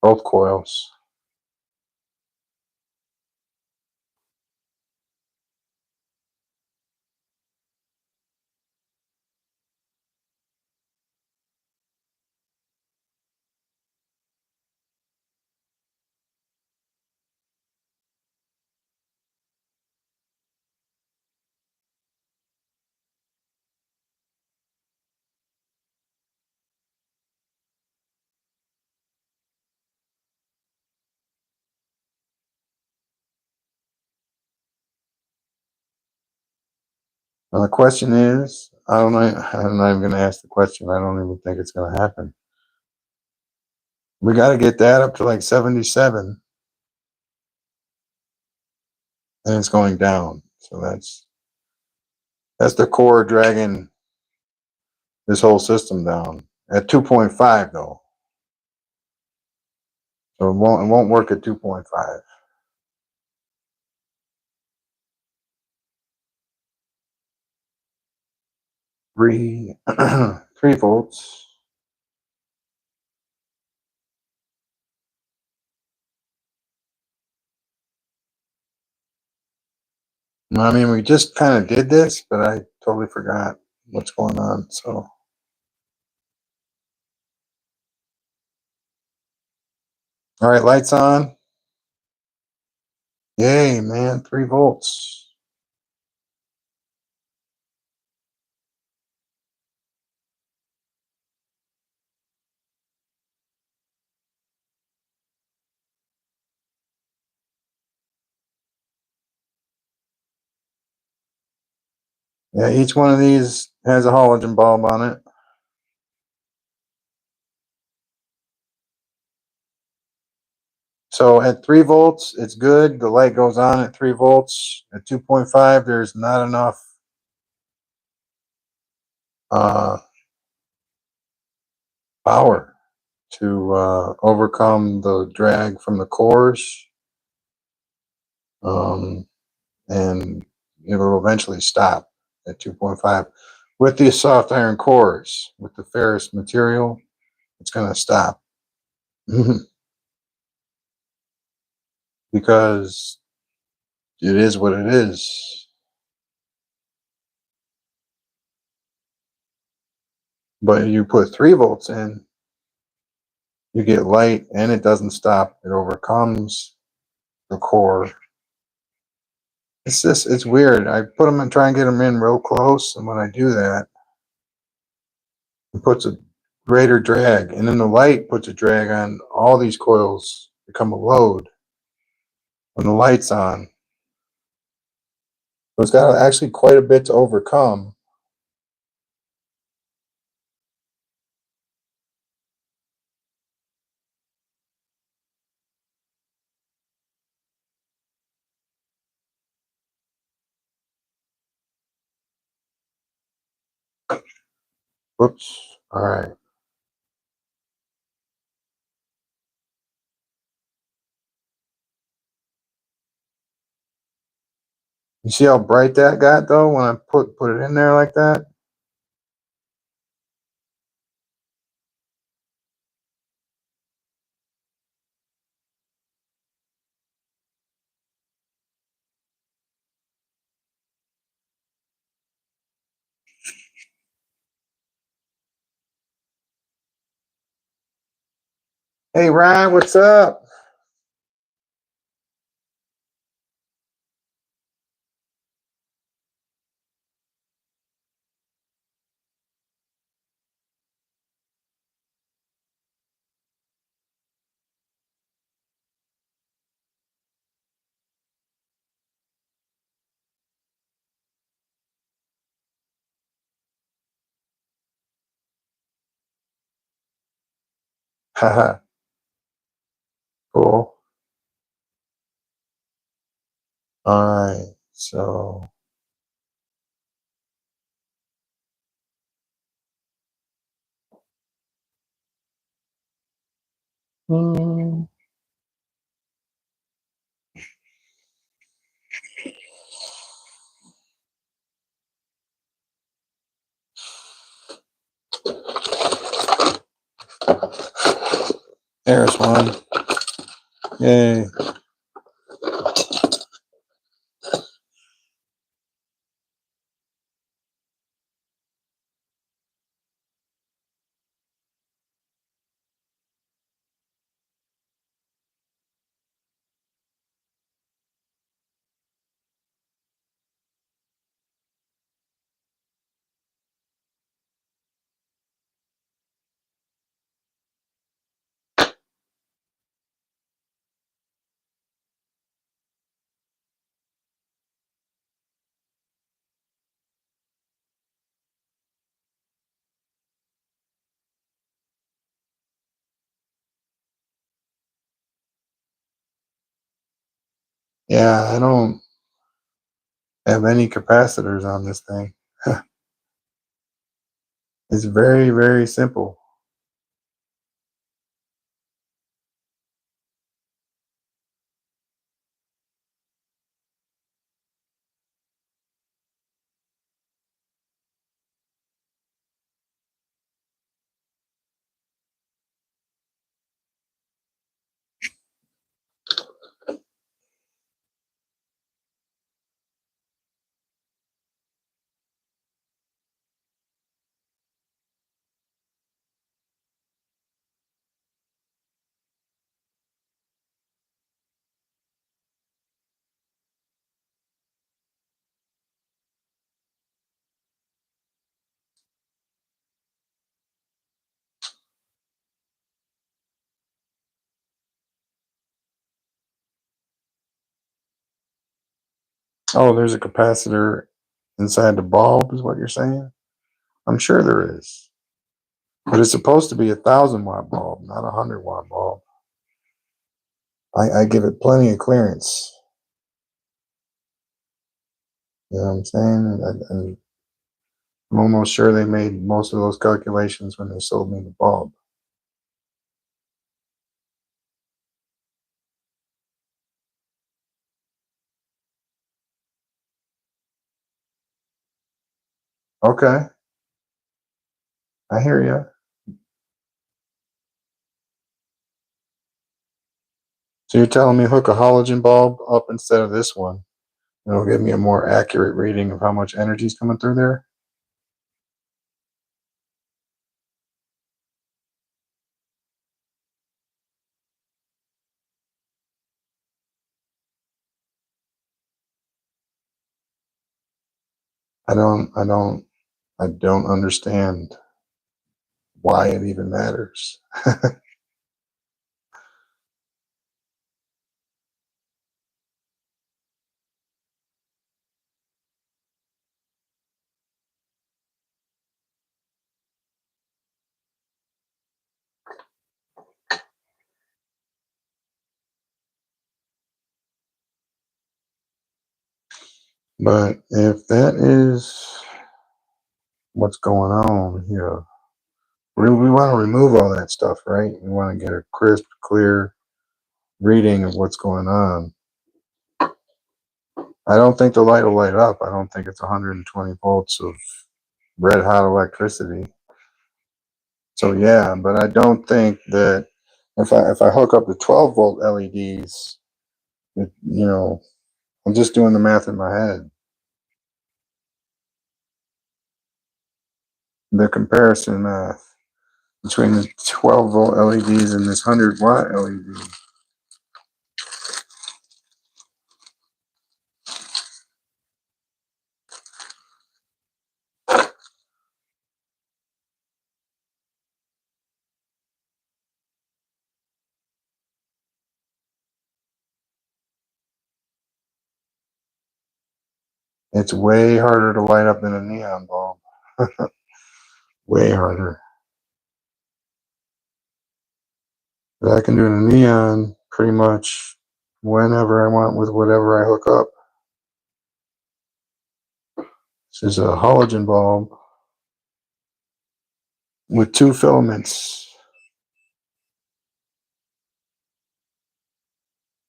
both coils. Now the question is, I'm not even going to ask the question. I don't even think it's going to happen. We got to get that up to like 77, and it's going down. So that's the core dragging this whole system down at 2.5 though. So it won't work at 2.5. 3 3 volts. I mean, we just kind of did this, but I totally forgot what's going on. So, all right, lights on. Yay, man, 3 volts. Yeah, each one of these has a halogen bulb on it. So at 3 volts, it's good. The light goes on at 3 volts. At 2.5, there's not enough power to overcome the drag from the cores. And it will eventually stop at 2.5. With the soft iron cores, with the ferrous material, it's going to stop. Because it is what it is. But you put 3 volts in, you get light and it doesn't stop. It overcomes the core. It's weird. I put them and try and get them in real close, and when I do that, it puts a greater drag, and then the light puts a drag on all these coils. Become a load when the light's on. So it's got actually quite a bit to overcome. Whoops. All right. You see how bright that got though when I put it in there like that? Hey Ryan, what's up? Haha. Cool. All right. So hmm, there's one. Yay. Yeah, I don't have any capacitors on this thing. It's very, very simple. Oh, there's a capacitor inside the bulb, is what you're saying? I'm sure there is. But it's supposed to be 1,000 watt bulb, not 100 watt bulb. I give it plenty of clearance. You know what I'm saying? And I'm almost sure they made most of those calculations when they sold me the bulb. Okay, I hear you. So you're telling me hook a halogen bulb up instead of this one. It'll give me a more accurate reading of how much energy is coming through there? I don't understand why it even matters. But if that is what's going on here, we want to remove all that stuff, right? We want to get a crisp, clear reading of what's going on. I don't think the light will light up. I don't think it's 120 volts of red hot electricity. So yeah, but I don't think that if I hook up the 12 volt LEDs, I'm just doing the math in my head. The comparison math between the 12 volt LEDs and this 100 watt LED. It's way harder to light up than a neon bulb. Way harder. But I can do a neon pretty much whenever I want with whatever I hook up. This is a halogen bulb with 2 filaments.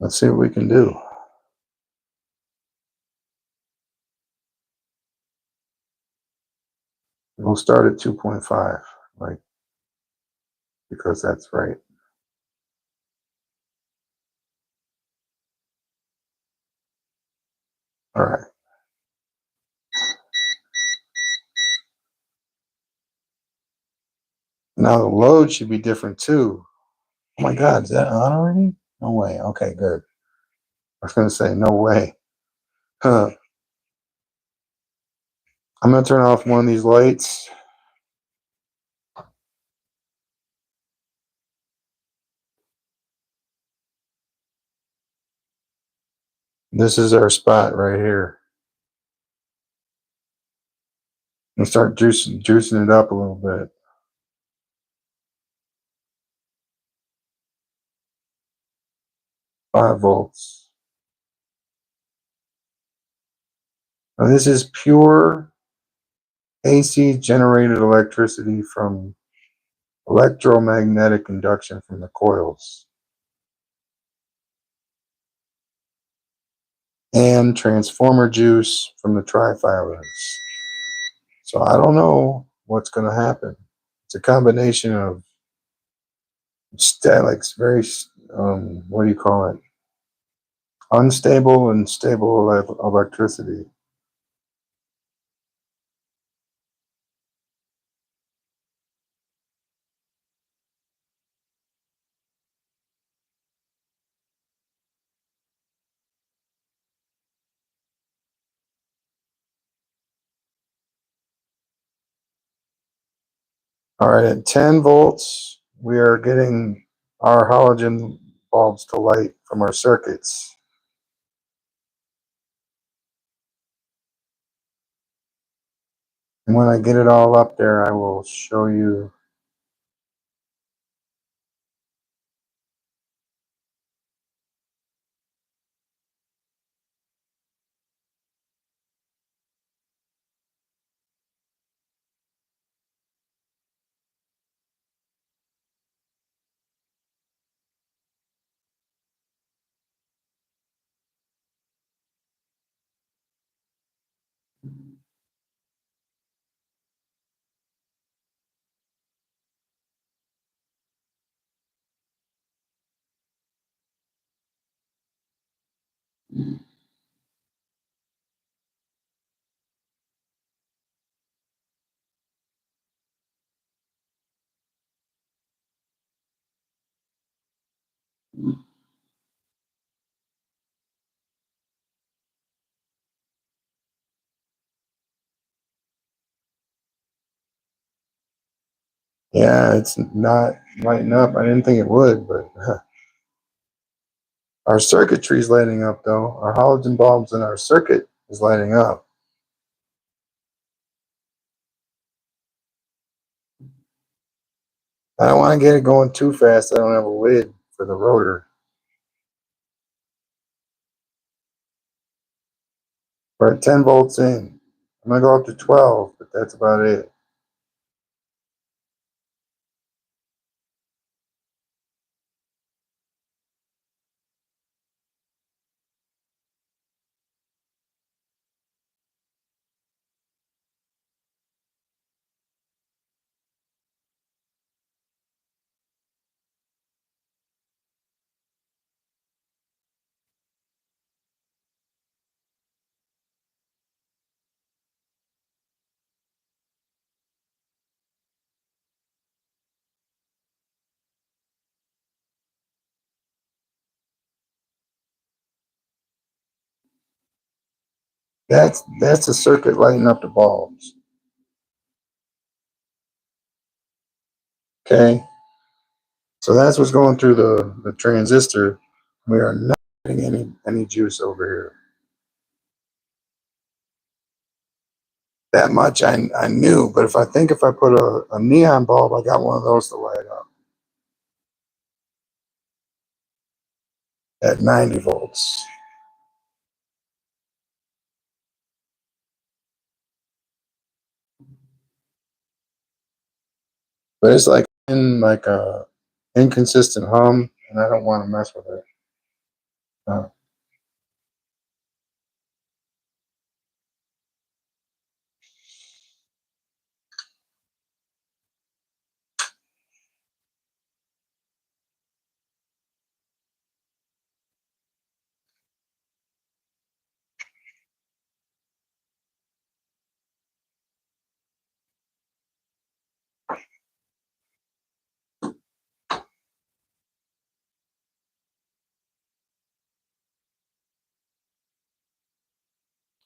Let's see what we can do. We'll start at 2.5, like, because that's right. All right. Now the load should be different too. Oh my God, is that on already? No way. Okay, good. I was going to say, no way. Huh. I'm going to turn off one of these lights. This is our spot right here. I'm going to start juicing it up a little bit. 5 volts. Now this is pure AC generated electricity from electromagnetic induction from the coils and transformer juice from the trifilars. So I don't know what's going to happen. It's a combination of like very, what do you call it? Unstable and stable electricity. All right, at 10 volts, we are getting our halogen bulbs to light from our circuits. And when I get it all up there, I will show you. Yeah, it's not lighting up. I didn't think it would, but our circuitry is lighting up though. Our halogen bulbs in our circuit is lighting up. I don't want to get it going too fast. I don't have a lid for the rotor. We're at 10 volts in. I'm going to go up to 12, but that's about it. That's the circuit lighting up the bulbs. Okay, so that's what's going through the transistor. We are not getting any juice over here. That much I knew, but if I put a neon bulb, I got one of those to light up at 90 volts. But it's like in like a inconsistent hum, and I don't want to mess with it.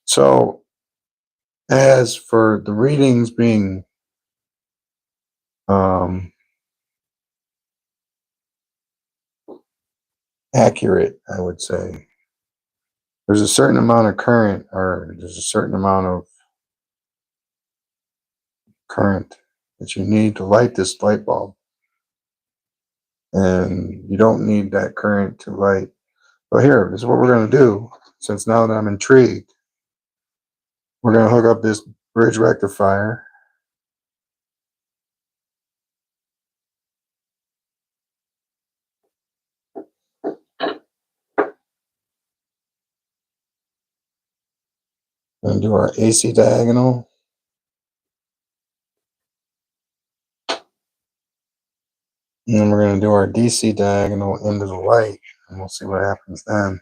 So as for the readings being accurate, I would say there's a certain amount of current, or there's a certain amount of current that you need to light this light bulb, and you don't need that current to light. But here, this is what we're going to do. Since now that I'm intrigued, we're going to hook up this bridge rectifier. And do our AC diagonal. And then we're going to do our DC diagonal into the light, and we'll see what happens then.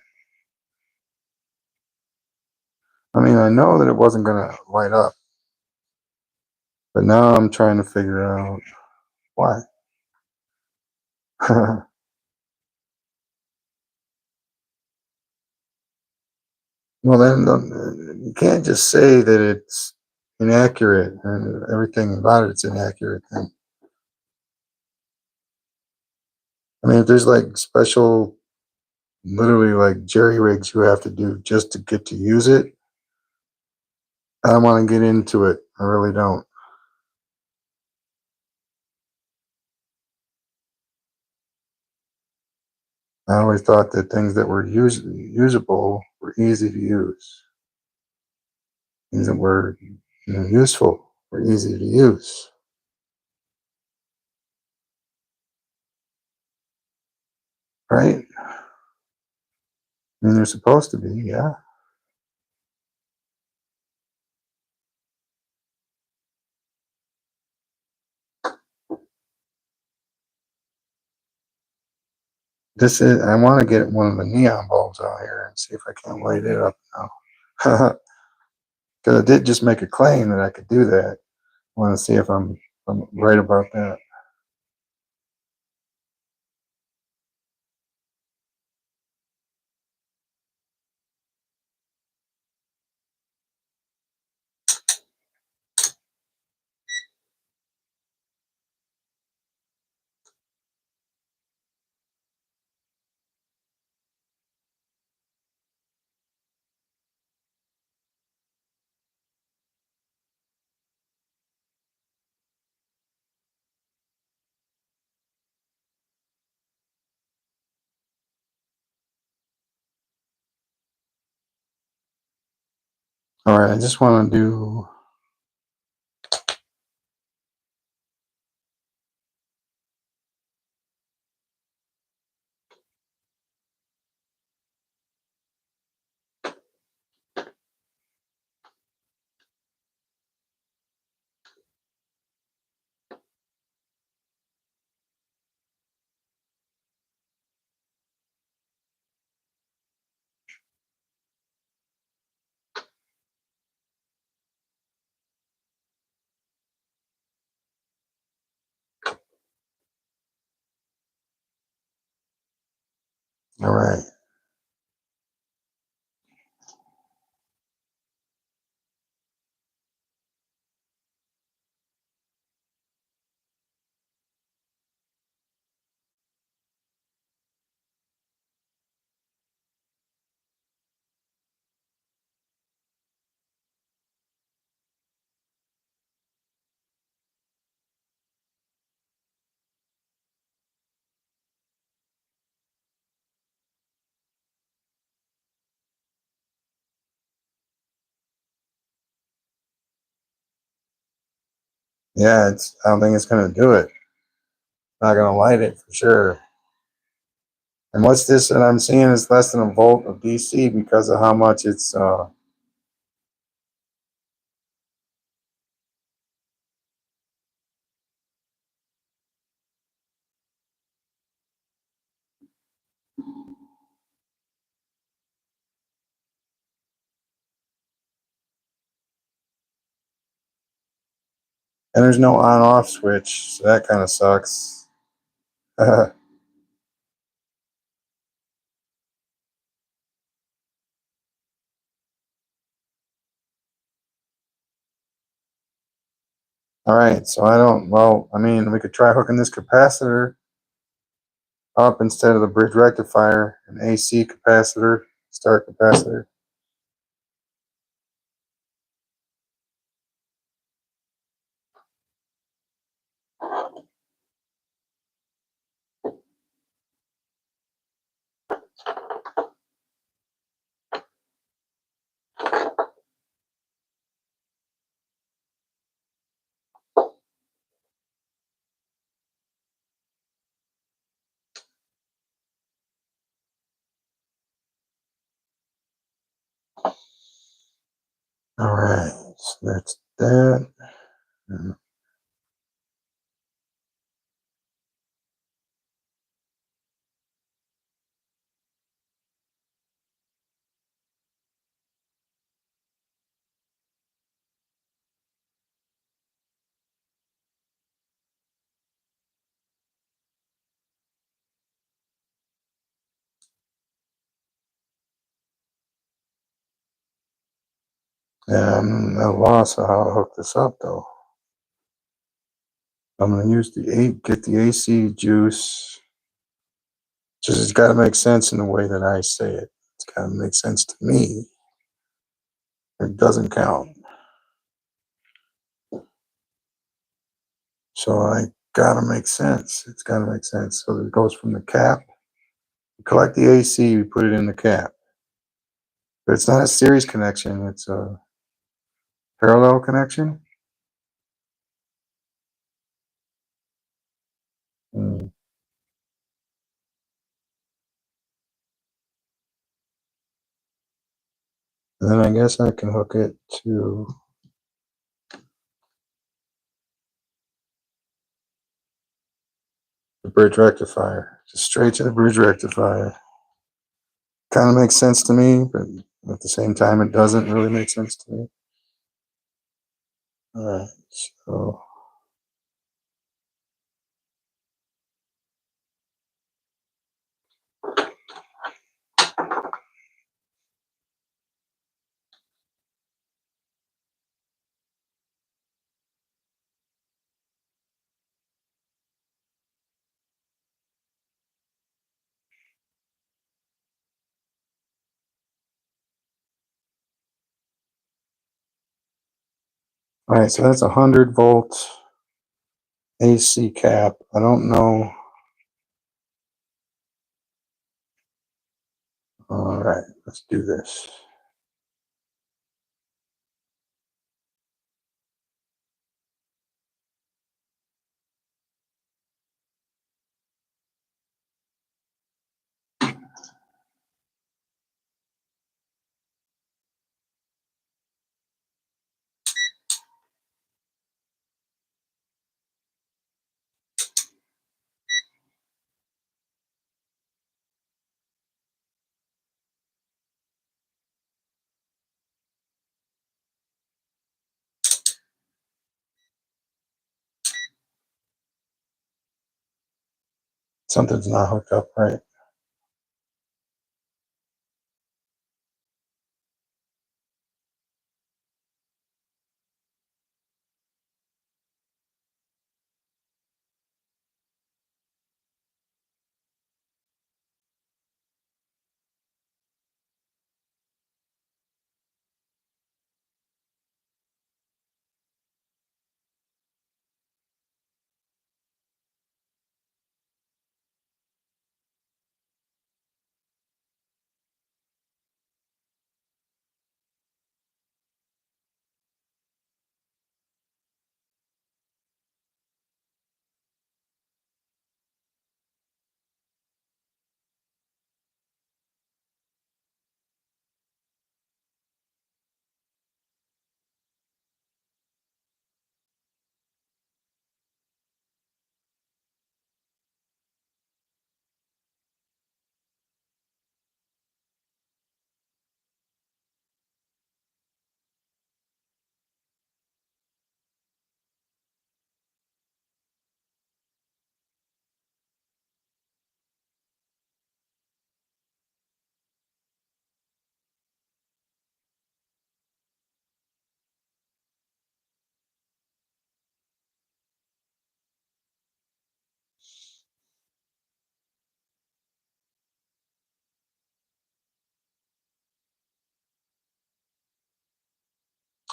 I mean, I know that it wasn't going to light up, but now I'm trying to figure out why. Well, then you can't just say that it's inaccurate and everything about it's inaccurate. Then. I mean, if there's like special, literally like jerry rigs you have to do just to get to use it, I don't want to get into it. I really don't. I always thought that things that were usable were easy to use. Things that were useful were easy to use. Right? I mean, they're supposed to be, yeah. This is, I want to get one of the neon bulbs out here and see if I can light it up now. Because I did just make a claim that I could do that. I want to see if I'm right about that. All right, I just want to do. All right. Yeah, it's. I don't think it's gonna do it. Not gonna light it for sure. And what's this that I'm seeing is less than a volt of DC because of how much it's. And there's no on-off switch, so that kind of sucks. All right, so I don't. Well, I mean, we could try hooking this capacitor up instead of the bridge rectifier, an AC capacitor, start capacitor. All right, so that's that. Yeah, I'm at a loss of how to hook this up though. I'm gonna use get the AC juice. Just it's got to make sense in the way that I say it. It's got to make sense to me. It doesn't count. So I gotta make sense. It's gotta make sense. So it goes from the cap. We collect the AC, we put it in the cap. But it's not a series connection, it's a parallel connection. Hmm. And then I guess I can hook it to the bridge rectifier. Just straight to the bridge rectifier. Kind of makes sense to me, but at the same time, it doesn't really make sense to me. All right, so. All right, so that's 100-volt AC cap. I don't know. All right, let's do this. Something's not hooked up right.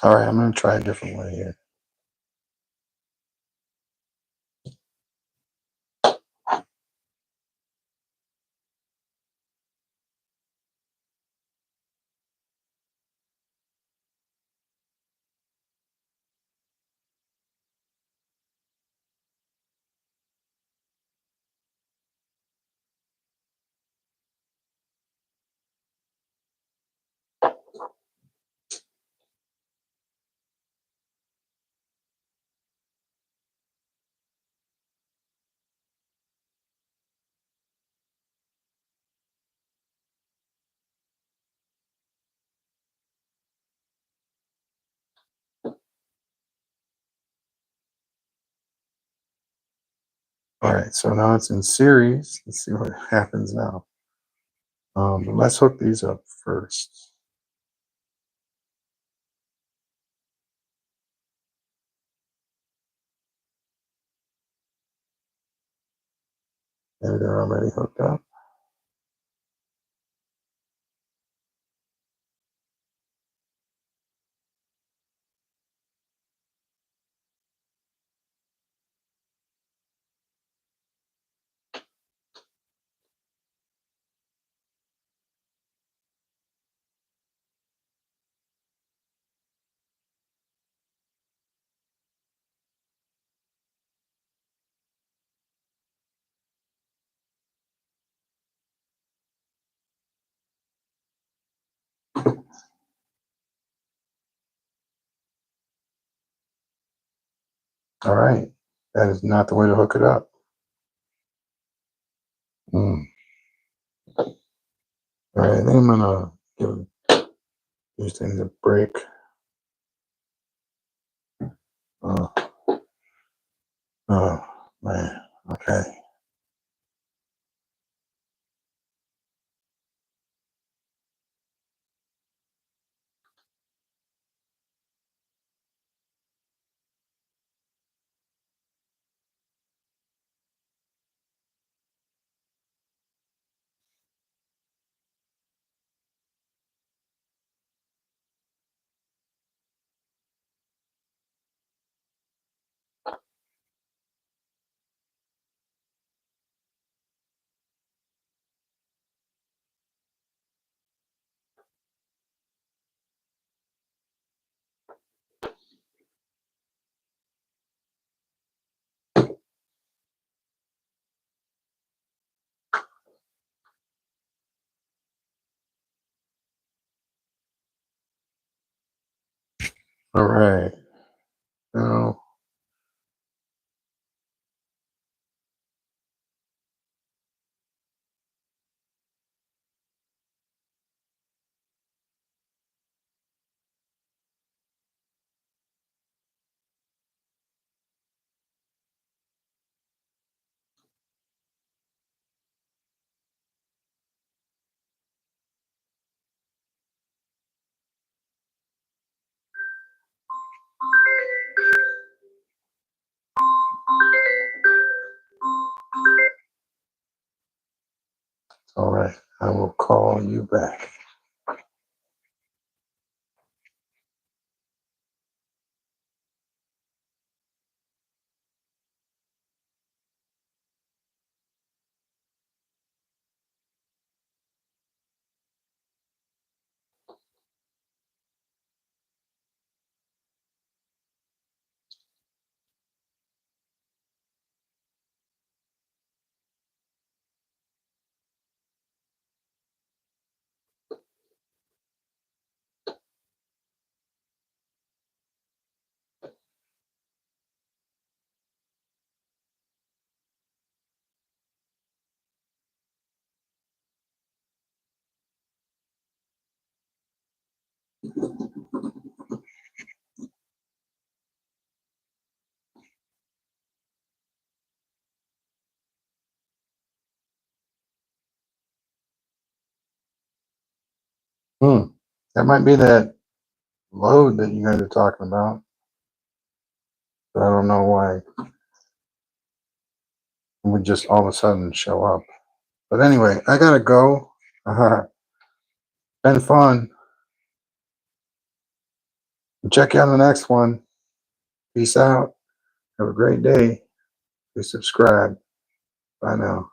All right, I'm going to try a different way here. All right, so now it's in series. Let's see what happens now. Let's hook these up first. Maybe they're already hooked up. All right, that is not the way to hook it up. All right, I think I'm gonna give these things a break. Oh, oh man. Okay. All right. Now, All right, I will call you back. That might be that load that you guys are talking about. But I don't know why it would just all of a sudden show up. But anyway, I gotta go. Been fun. Check you on the next one. Peace out. Have a great day. Please subscribe. Bye now.